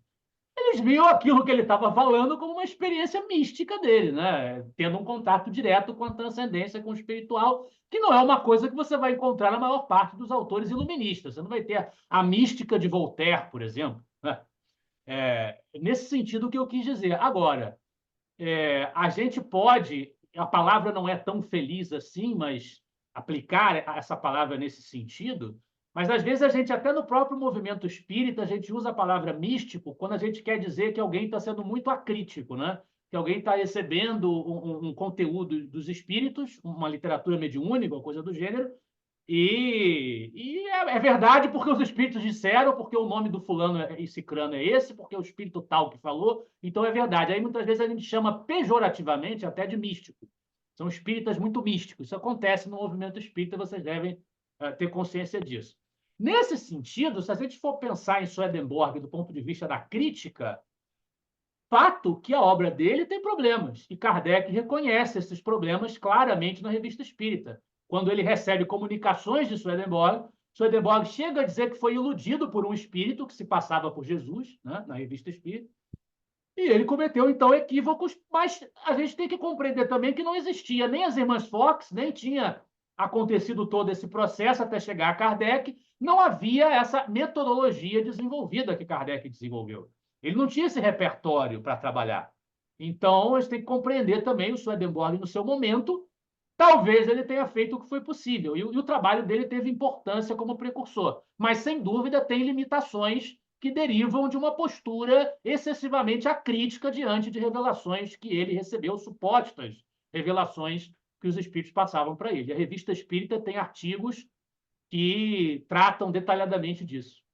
eles mas viu aquilo que ele estava falando como uma experiência mística dele, né? Tendo um contato direto com a transcendência, com o espiritual, que não é uma coisa que você vai encontrar na maior parte dos autores iluministas. Você não vai ter a mística de Voltaire, por exemplo, né? Nesse sentido que eu quis dizer. Agora, a gente pode, a palavra não é tão feliz assim, mas aplicar essa palavra nesse sentido, mas às vezes a gente, até no próprio movimento espírita, a gente usa a palavra místico quando a gente quer dizer que alguém está sendo muito acrítico, né? Que alguém está recebendo um conteúdo dos espíritos, uma literatura mediúnica, uma coisa do gênero, e é verdade porque os espíritos disseram, porque o nome do fulano e cicrano é esse, porque o espírito tal que falou, então é verdade. Aí muitas vezes a gente chama pejorativamente até de místico. São espíritas muito místicos. Isso acontece no movimento espírita, vocês devem ter consciência disso. Nesse sentido, se a gente for pensar em Swedenborg do ponto de vista da crítica, fato que a obra dele tem problemas, e Kardec reconhece esses problemas claramente na Revista Espírita. Quando ele recebe comunicações de Swedenborg, Swedenborg chega a dizer que foi iludido por um espírito que se passava por Jesus, né, na Revista Espírita, e ele cometeu, então, equívocos, mas a gente tem que compreender também que não existia nem as irmãs Fox, nem tinha acontecido todo esse processo até chegar a Kardec, não havia essa metodologia desenvolvida que Kardec desenvolveu. Ele não tinha esse repertório para trabalhar. Então, a gente tem que compreender também o Swedenborg no seu momento. Talvez ele tenha feito o que foi possível, e o trabalho dele teve importância como precursor, mas, sem dúvida, tem limitações que derivam de uma postura excessivamente acrítica diante de revelações que ele recebeu, supostas revelações que os espíritos passavam para ele. A Revista Espírita tem artigos que tratam detalhadamente disso.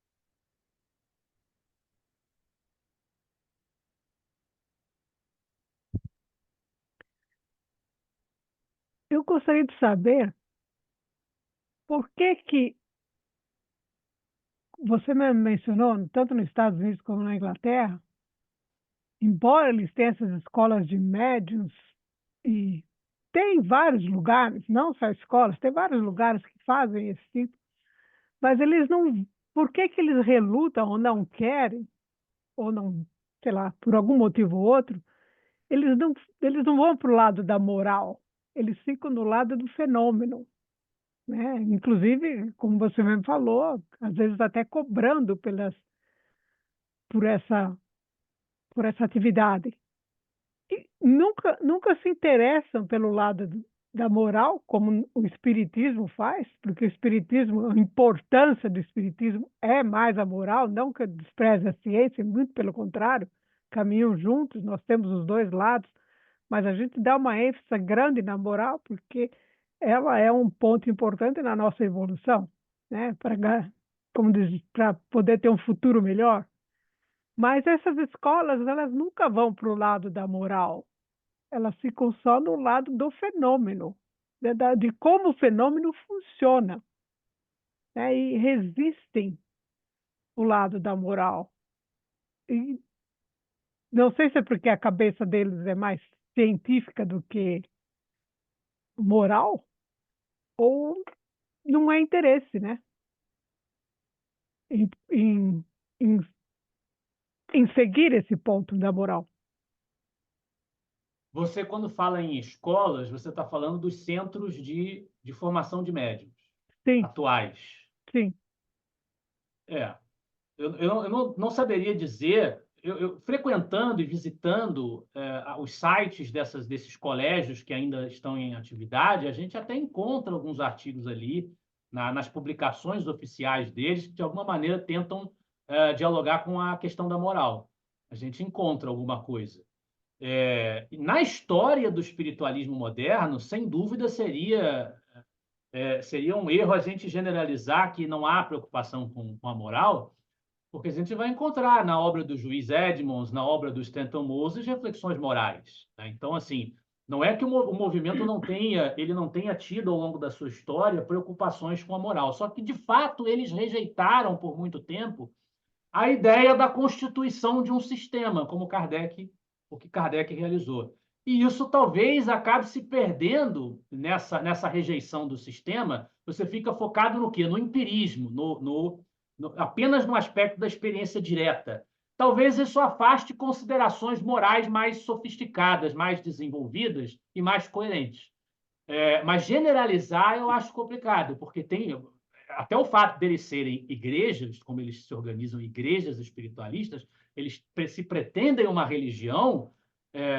Eu gostaria de saber por que você me mencionou, tanto nos Estados Unidos como na Inglaterra, embora eles tenham essas escolas de médiuns, e tem vários lugares, não só escolas, tem vários lugares que fazem esse tipo, mas eles não. Por que eles relutam ou não querem, ou não, sei lá, por algum motivo ou outro, eles não vão para o lado da moral, eles ficam no lado do fenômeno, né? Inclusive, como você mesmo falou, às vezes até cobrando por essa, por essa atividade. E nunca se interessam pelo lado da moral, como o Espiritismo faz, porque o Espiritismo, a importância do Espiritismo é mais a moral, não que despreze a ciência, muito pelo contrário, caminham juntos, nós temos os dois lados, mas a gente dá uma ênfase grande na moral, porque ela é um ponto importante na nossa evolução, né? Como diz, para poder ter um futuro melhor. Mas essas escolas, elas nunca vão para o lado da moral, elas ficam só no lado do fenômeno, de como o fenômeno funciona, né? E resistem o lado da moral. E não sei se é porque a cabeça deles é mais científica do que moral, ou não é interesse, né? Em, em, em, em seguir esse ponto da moral. Você, quando fala em escolas, você está falando dos centros de formação de médiuns Sim, atuais. sim. Eu não saberia dizer, frequentando e visitando os sites desses colégios que ainda estão em atividade, a gente até encontra alguns artigos ali nas publicações oficiais deles que, de alguma maneira, tentam dialogar com a questão da moral. A gente encontra alguma coisa. Na história do espiritualismo moderno, sem dúvida, seria um erro a gente generalizar que não há preocupação com a moral, porque a gente vai encontrar na obra do Juiz Edmonds, na obra do Stanton Moses, reflexões morais, né? Então, assim, não é que o movimento não tenha tido, ao longo da sua história, preocupações com a moral, só que, de fato, eles rejeitaram por muito tempo a ideia da constituição de um sistema, como o que Kardec realizou. E isso talvez acabe se perdendo nessa rejeição do sistema. Você fica focado no quê? No empirismo, apenas no aspecto da experiência direta. talvez isso afaste considerações morais mais sofisticadas, mais desenvolvidas e mais coerentes. Mas generalizar eu acho complicado, porque tem até o fato deles serem igrejas, como eles se organizam, igrejas espiritualistas, eles se pretendem uma religião.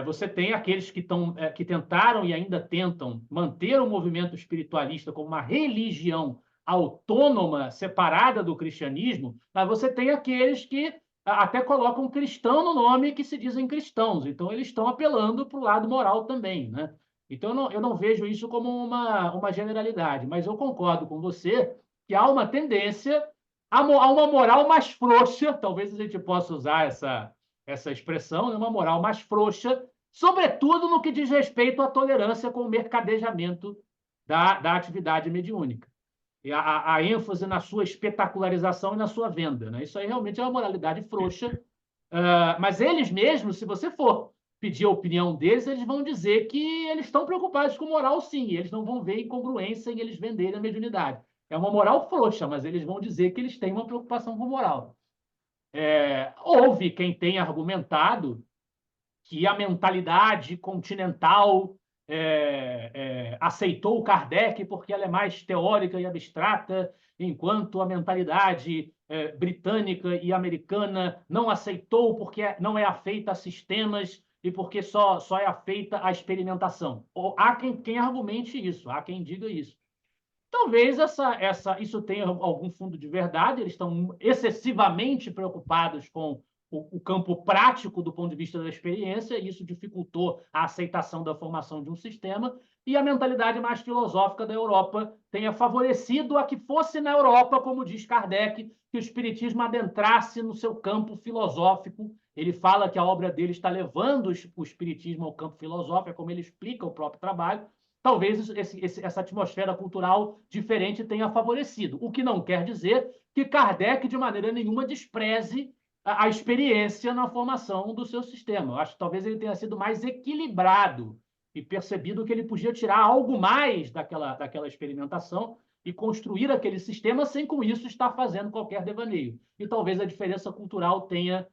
Você tem aqueles que tentaram e ainda tentam manter o movimento espiritualista como uma religião autônoma, separada do cristianismo, mas você tem aqueles que até colocam cristão no nome, que se dizem cristãos. Então, eles estão apelando para o lado moral também, né? Então, eu não vejo isso como uma generalidade, mas eu concordo com você que há uma tendência a uma moral mais frouxa, talvez a gente possa usar essa expressão, né? Uma moral mais frouxa, sobretudo no que diz respeito à tolerância com o mercadejamento da atividade mediúnica. E a ênfase na sua espetacularização e na sua venda, né? Isso aí realmente é uma moralidade frouxa, mas eles mesmos, se você for pedir a opinião deles, eles vão dizer que eles estão preocupados com moral, sim. Eles não vão ver incongruência em eles venderem a mediunidade. É uma moral frouxa, mas eles vão dizer que eles têm uma preocupação com moral. Houve quem tenha argumentado que a mentalidade continental aceitou Kardec porque ela é mais teórica e abstrata, enquanto a mentalidade britânica e americana não aceitou porque não é afeita a sistemas e porque só é afeita a experimentação. Há quem argumente isso, há quem diga isso. Talvez isso tenha algum fundo de verdade, eles estão excessivamente preocupados com o campo prático do ponto de vista da experiência, e isso dificultou a aceitação da formação de um sistema, e a mentalidade mais filosófica da Europa tenha favorecido a que fosse na Europa, como diz Kardec, que o espiritismo adentrasse no seu campo filosófico. Ele fala que a obra dele está levando o espiritismo ao campo filosófico, é como ele explica o próprio trabalho. Talvez essa atmosfera cultural diferente tenha favorecido, o que não quer dizer que Kardec, de maneira nenhuma, despreze a experiência na formação do seu sistema. Eu acho que talvez ele tenha sido mais equilibrado e percebido que ele podia tirar algo mais daquela experimentação e construir aquele sistema sem, com isso, estar fazendo qualquer devaneio. E talvez a diferença cultural tenha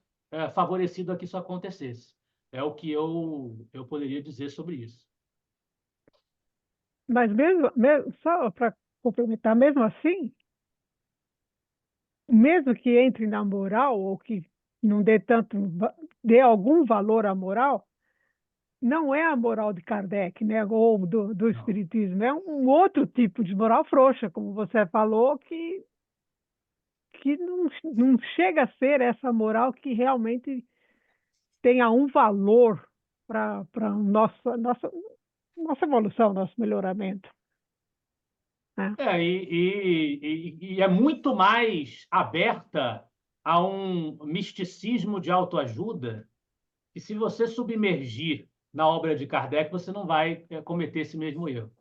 favorecido a que isso acontecesse. É o que eu poderia dizer sobre isso. Mas mesmo só para complementar, mesmo assim, mesmo que entre na moral ou que não dê algum valor à moral, não é a moral de Kardec, né, ou do Espiritismo, é um outro tipo de moral frouxa, como você falou, que não chega a ser essa moral que realmente tenha um valor para a nossa evolução, nosso melhoramento, né? E é muito mais aberta a um misticismo de autoajuda, que se você submergir na obra de Kardec, você não vai cometer esse mesmo erro.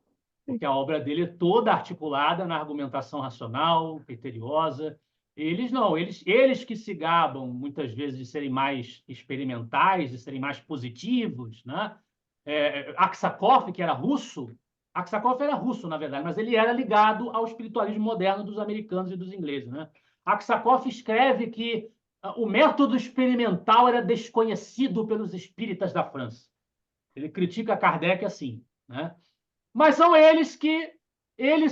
Porque a obra dele é toda articulada na argumentação racional, criteriosa. Eles não, eles que se gabam muitas vezes de serem mais experimentais, de serem mais positivos, né? Aksakov, que era russo, Aksakov era russo, na verdade, mas ele era ligado ao espiritualismo moderno dos americanos e dos ingleses, né? Aksakov escreve que o método experimental era desconhecido pelos espíritas da França. Ele critica Kardec assim, né? Mas são eles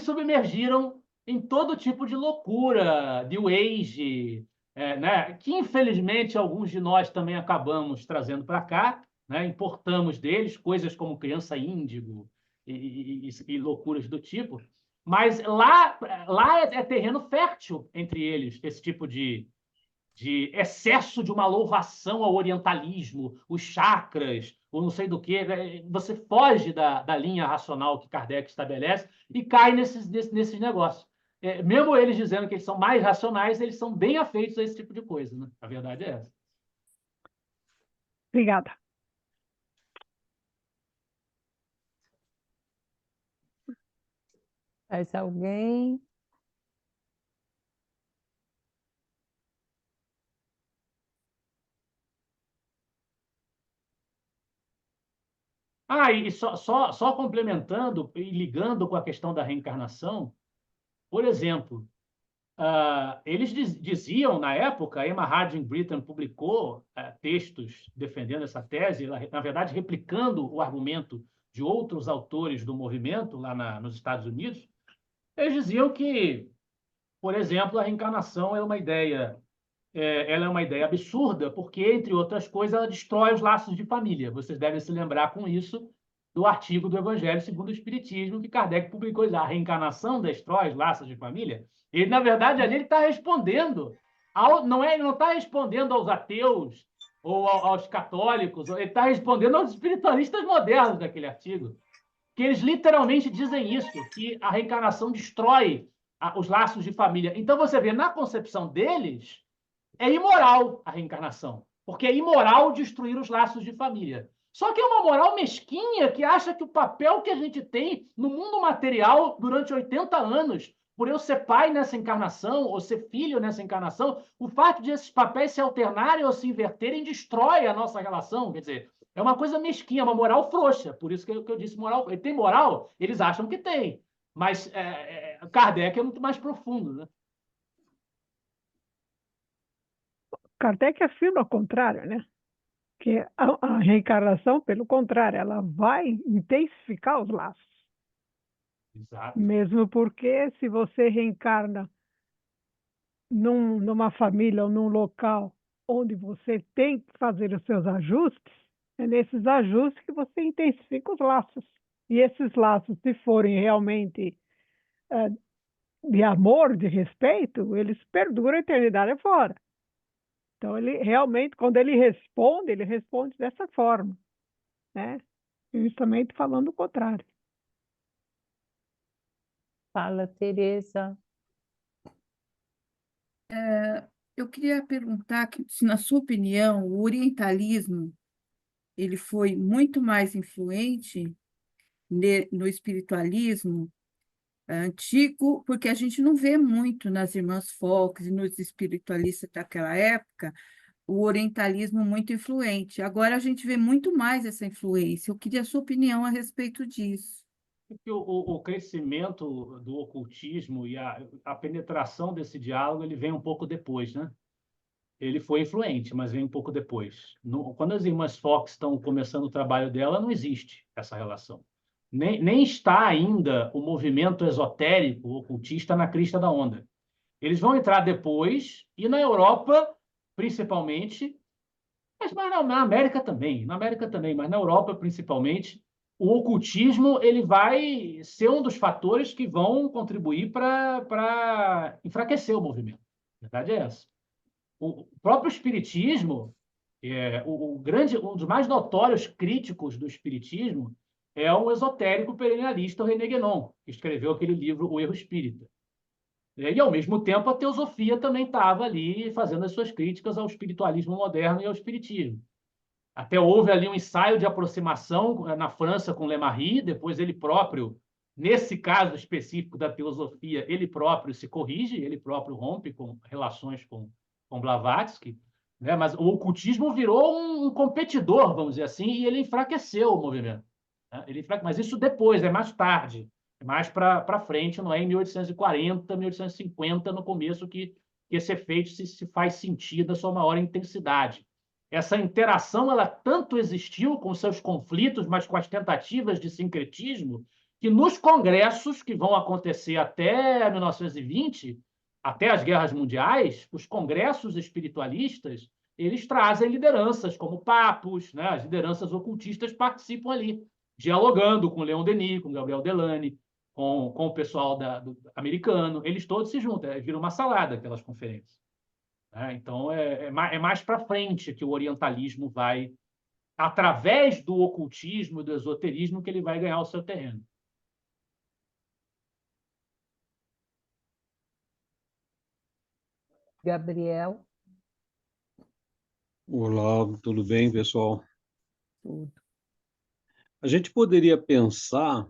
submergiram em todo tipo de loucura, New Age, né? Que infelizmente alguns de nós também acabamos trazendo para cá, né? Importamos deles coisas como criança índigo e loucuras do tipo. Mas lá é terreno fértil entre eles, esse tipo de excesso de uma louvação ao orientalismo, os chakras, ou não sei do que. Você foge da linha racional que Kardec estabelece e cai nesses negócios. Mesmo eles dizendo que eles são mais racionais, eles são bem afeitos a esse tipo de coisa, né? A verdade é essa. Obrigada. Mais alguém? E só complementando e ligando com a questão da reencarnação, por exemplo, eles diziam, na época, a Emma Harding Britten publicou textos defendendo essa tese, na verdade, replicando o argumento de outros autores do movimento lá nos Estados Unidos. Eles diziam que, por exemplo, a reencarnação ela é uma ideia absurda, porque, entre outras coisas, ela destrói os laços de família. Vocês devem se lembrar com isso do artigo do Evangelho segundo o Espiritismo, que Kardec publicou. A reencarnação destrói os laços de família. Ele, na verdade, ali ele está respondendo, ele não está respondendo aos ateus ou aos católicos, ele está respondendo aos espiritualistas modernos daquele artigo, que eles literalmente dizem isso, que a reencarnação destrói os laços de família. Então, você vê, na concepção deles, é imoral a reencarnação, porque é imoral destruir os laços de família. Só que é uma moral mesquinha que acha que o papel que a gente tem no mundo material durante 80 anos, por eu ser pai nessa encarnação, ou ser filho nessa encarnação, o fato de esses papéis se alternarem ou se inverterem destrói a nossa relação. Quer dizer, é uma coisa mesquinha, uma moral frouxa. Por isso que eu disse moral. Ele tem moral? Eles acham que tem. Mas Kardec é muito mais profundo, né? Kardec afirma o contrário, né? Que a reencarnação, pelo contrário, ela vai intensificar os laços. Exato. Mesmo porque se você reencarna numa família ou num local onde você tem que fazer os seus ajustes, é nesses ajustes que você intensifica os laços. E esses laços, se forem realmente de amor, de respeito, eles perduram a eternidade fora. Então, ele realmente, quando ele responde dessa forma, né? Justamente falando o contrário. Fala, Tereza. Eu queria perguntar se, na sua opinião, o orientalismo ele foi muito mais influente no espiritualismo antigo, porque a gente não vê muito nas irmãs Fox e nos espiritualistas daquela época o orientalismo muito influente. Agora a gente vê muito mais essa influência. Eu queria a sua opinião a respeito disso. Porque o crescimento do ocultismo e a penetração desse diálogo ele vem um pouco depois, né? Ele foi influente, mas vem um pouco depois. Quando as irmãs Fox estão começando o trabalho dela, não existe essa relação. Nem está ainda o movimento esotérico, ocultista, na crista da onda. Eles vão entrar depois, e na Europa, principalmente, mas na América também, mas na Europa, principalmente, o ocultismo ele vai ser um dos fatores que vão contribuir para enfraquecer o movimento. A verdade é essa. O próprio espiritismo, um dos mais notórios críticos do espiritismo é um esotérico perennialista, o René Guénon, que escreveu aquele livro O Erro Espírita. E, ao mesmo tempo, a teosofia também estava ali fazendo as suas críticas ao espiritualismo moderno e ao espiritismo. Até houve ali um ensaio de aproximação na França com Lemarie, depois ele próprio, nesse caso específico da teosofia, ele próprio se corrige, ele próprio rompe com relações com Blavatsky, né? Mas o ocultismo virou um competidor, vamos dizer assim, e ele enfraqueceu o movimento. Né? Mas isso depois, é mais tarde, é mais para frente, não é em 1840, 1850, no começo, que esse efeito se faz sentir da sua maior intensidade. Essa interação ela tanto existiu com seus conflitos, mas com as tentativas de sincretismo, que nos congressos que vão acontecer até 1920, até as guerras mundiais, os congressos espiritualistas, eles trazem lideranças como papos, né? As lideranças ocultistas participam ali, dialogando com Leon Denis, com Gabriel Delany, com o pessoal do americano. Eles todos se juntam, vira uma salada aquelas conferências. Então, é mais para frente que o orientalismo vai, através do ocultismo e do esoterismo, que ele vai ganhar o seu terreno. Gabriel. Olá, tudo bem, pessoal? Tudo. A gente poderia pensar,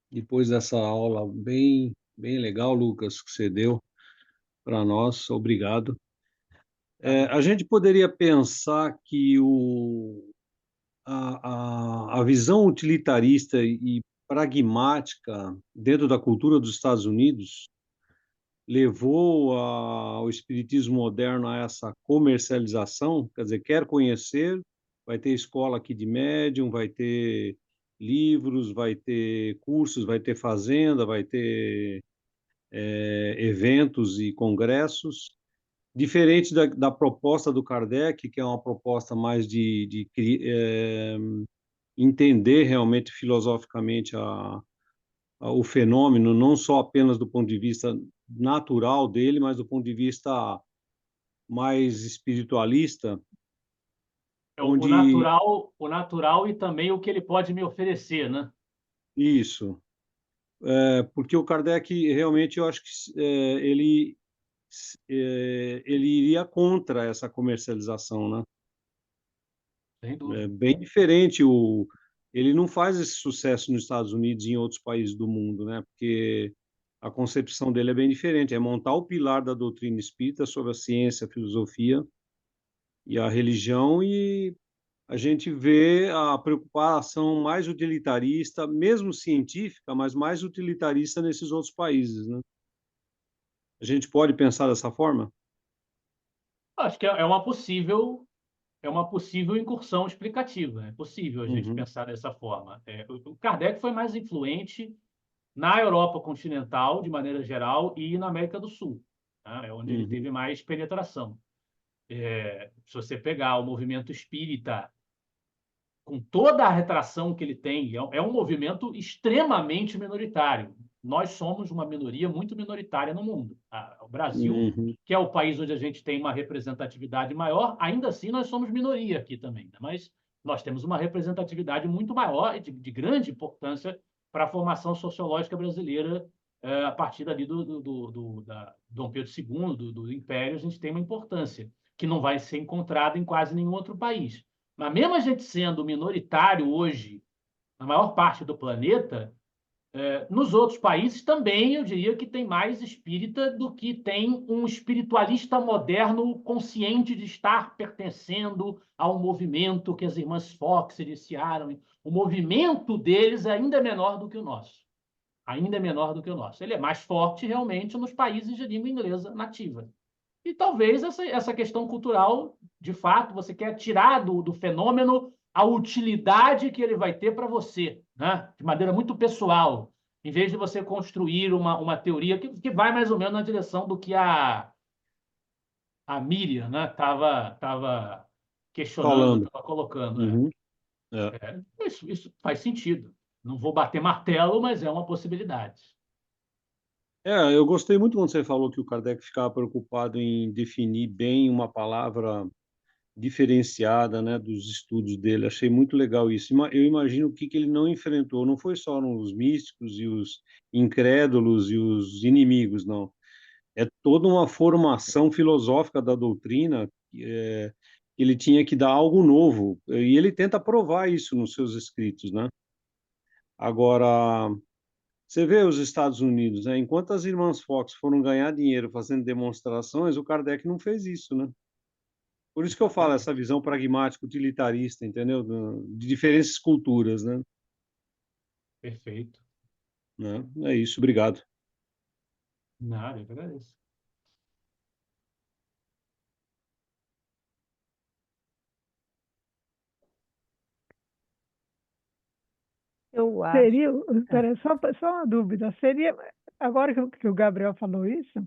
depois dessa aula bem legal, Lucas, que você deu para nós, obrigado. A gente poderia pensar que a visão utilitarista e pragmática dentro da cultura dos Estados Unidos levou o espiritismo moderno a essa comercialização, quer dizer, quer conhecer, vai ter escola aqui de médium, vai ter livros, vai ter cursos, vai ter fazenda, vai ter eventos e congressos, diferente da proposta do Kardec, que é uma proposta mais de entender realmente filosoficamente o fenômeno, não só apenas do ponto de vista natural dele, mas do ponto de vista mais espiritualista, É onde o natural e também o que ele pode me oferecer, né? isso, porque o Kardec realmente eu acho que ele iria contra essa comercialização, né? Sem É dúvida. bem diferente ele não faz esse sucesso nos Estados Unidos e em outros países do mundo, né? Porque a concepção dele é bem diferente, é montar o pilar da doutrina espírita sobre a ciência, a filosofia e a religião, e a gente vê a preocupação mais utilitarista, mesmo científica, mas mais utilitarista nesses outros países, né? A gente pode pensar dessa forma? Acho que é uma possível incursão explicativa. É possível a gente Uhum, pensar dessa forma. O Kardec foi mais influente na Europa continental, de maneira geral, e na América do Sul, né? É onde ele uhum, teve mais penetração. Se você pegar o movimento espírita, com toda a retração que ele tem, é um movimento extremamente minoritário. Nós somos uma minoria muito minoritária no mundo. O Brasil, uhum, que é o país onde a gente tem uma representatividade maior, ainda assim nós somos minoria aqui também, né? Mas nós temos uma representatividade muito maior e de grande importância para a formação sociológica brasileira. A partir dali da Dom Pedro II, do Império, a gente tem uma importância que não vai ser encontrada em quase nenhum outro país. Mas mesmo a gente sendo minoritário hoje, na maior parte do planeta, nos outros países também eu diria que tem mais espírita do que tem um espiritualista moderno consciente de estar pertencendo a um movimento que as irmãs Fox iniciaram. O movimento deles ainda é menor do que o nosso. Ainda é menor do que o nosso. Ele é mais forte realmente nos países de língua inglesa nativa. E talvez essa questão cultural, de fato, você quer tirar do fenômeno a utilidade que ele vai ter para você, né? De maneira muito pessoal, em vez de você construir uma teoria que vai mais ou menos na direção do que a Miriam, né, tava questionando, falando. estava colocando. Uhum, é. Isso faz sentido. Não vou bater martelo, mas é uma possibilidade. Eu gostei muito quando você falou que o Kardec ficava preocupado em definir bem uma palavra diferenciada, né, dos estudos dele. Achei muito legal isso. Eu imagino o que que ele não enfrentou. Não foi só nos místicos e os incrédulos e os inimigos, não. É toda uma formação filosófica da doutrina, que ele tinha que dar algo novo. E ele tenta provar isso nos seus escritos, né? Agora, você vê os Estados Unidos, né? Enquanto as irmãs Fox foram ganhar dinheiro fazendo demonstrações, o Kardec não fez isso, né? Por isso que eu falo essa visão pragmática, utilitarista, entendeu? De diferentes culturas, né? Perfeito. Né? É isso, obrigado. Nada, eu que agradeço. Eu acho. Seria, espera, só uma dúvida, seria, agora que o Gabriel falou isso,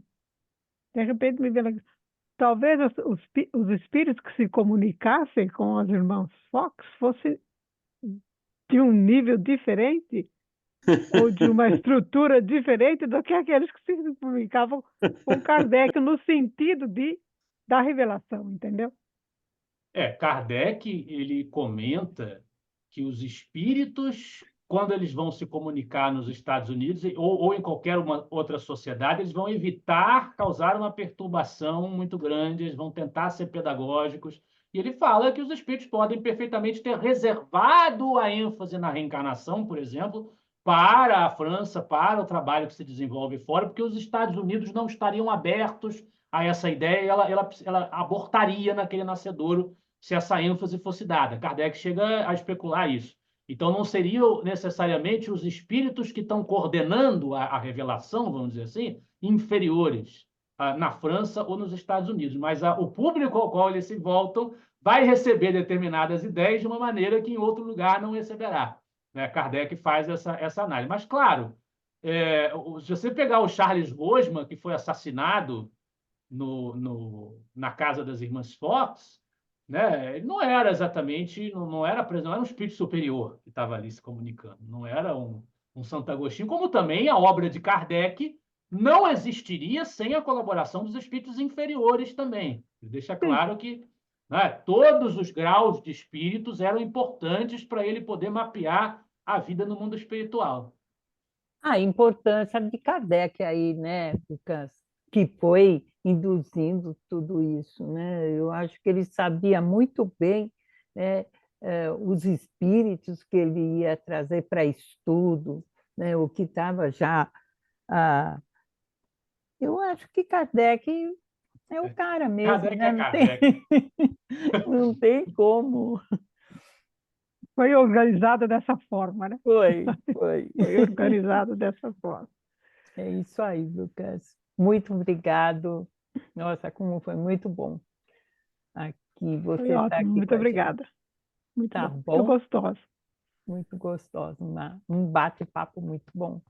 de repente me veio, talvez os espíritos que se comunicassem com os irmãos Fox fossem de um nível diferente ou de uma estrutura diferente do que aqueles que se comunicavam com Kardec no sentido da revelação, entendeu? Kardec, ele comenta que os espíritos, quando eles vão se comunicar nos Estados Unidos ou em qualquer outra sociedade, eles vão evitar causar uma perturbação muito grande, eles vão tentar ser pedagógicos. E ele fala que os espíritos podem perfeitamente ter reservado a ênfase na reencarnação, por exemplo, para a França, para o trabalho que se desenvolve fora, porque os Estados Unidos não estariam abertos a essa ideia e ela abortaria naquele nascedouro se essa ênfase fosse dada. Kardec chega a especular isso. Então, não seriam necessariamente os espíritos que estão coordenando a revelação, vamos dizer assim, inferiores na França ou nos Estados Unidos, mas o público ao qual eles se voltam vai receber determinadas ideias de uma maneira que em outro lugar não receberá. Né? Kardec faz essa análise. Mas, claro, se você pegar o Charles Rosman, que foi assassinado na casa das irmãs Fox, né? Ele não era exatamente, não era um espírito superior que estava ali se comunicando, não era um Santo Agostinho, como também a obra de Kardec não existiria sem a colaboração dos espíritos inferiores também. Ele deixa claro que, né, todos os graus de espíritos eram importantes para ele poder mapear a vida no mundo espiritual. A importância de Kardec aí, né, Lucas? Que foi induzindo tudo isso, né? Eu acho que ele sabia muito bem, né, os espíritos que ele ia trazer para estudo, né, o que estava já... eu acho que Kardec é o cara mesmo, Kardec né? é Kardec. Não tem como. Foi organizado dessa forma, né? Foi. Foi organizado dessa forma. É isso aí, Lucas. Muito obrigado. Nossa, como foi muito bom aqui você Foi estar ótimo, aqui muito com a gente. obrigada. Muito Tá bom, bom? muito gostoso. Muito gostoso, um bate-papo muito bom.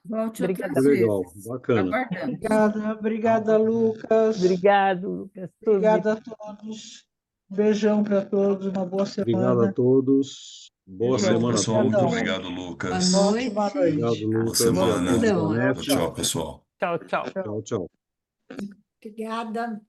Volte Obrigada. outras Legal, vezes. bacana. Aguardamos. Obrigada, Lucas. Obrigado, Lucas. Tudo de Obrigada a todos. Beijão para todos, uma boa Obrigado a semana. todos. Boa Beijão, semana a Pessoal, muito todos. obrigado, Lucas. Boa Ótima noite. noite. Obrigado, Boa Lucas. semana. E a todos da Não, NEF. Tchau, pessoal. Tchau, tchau. Tchau, tchau. Obrigada.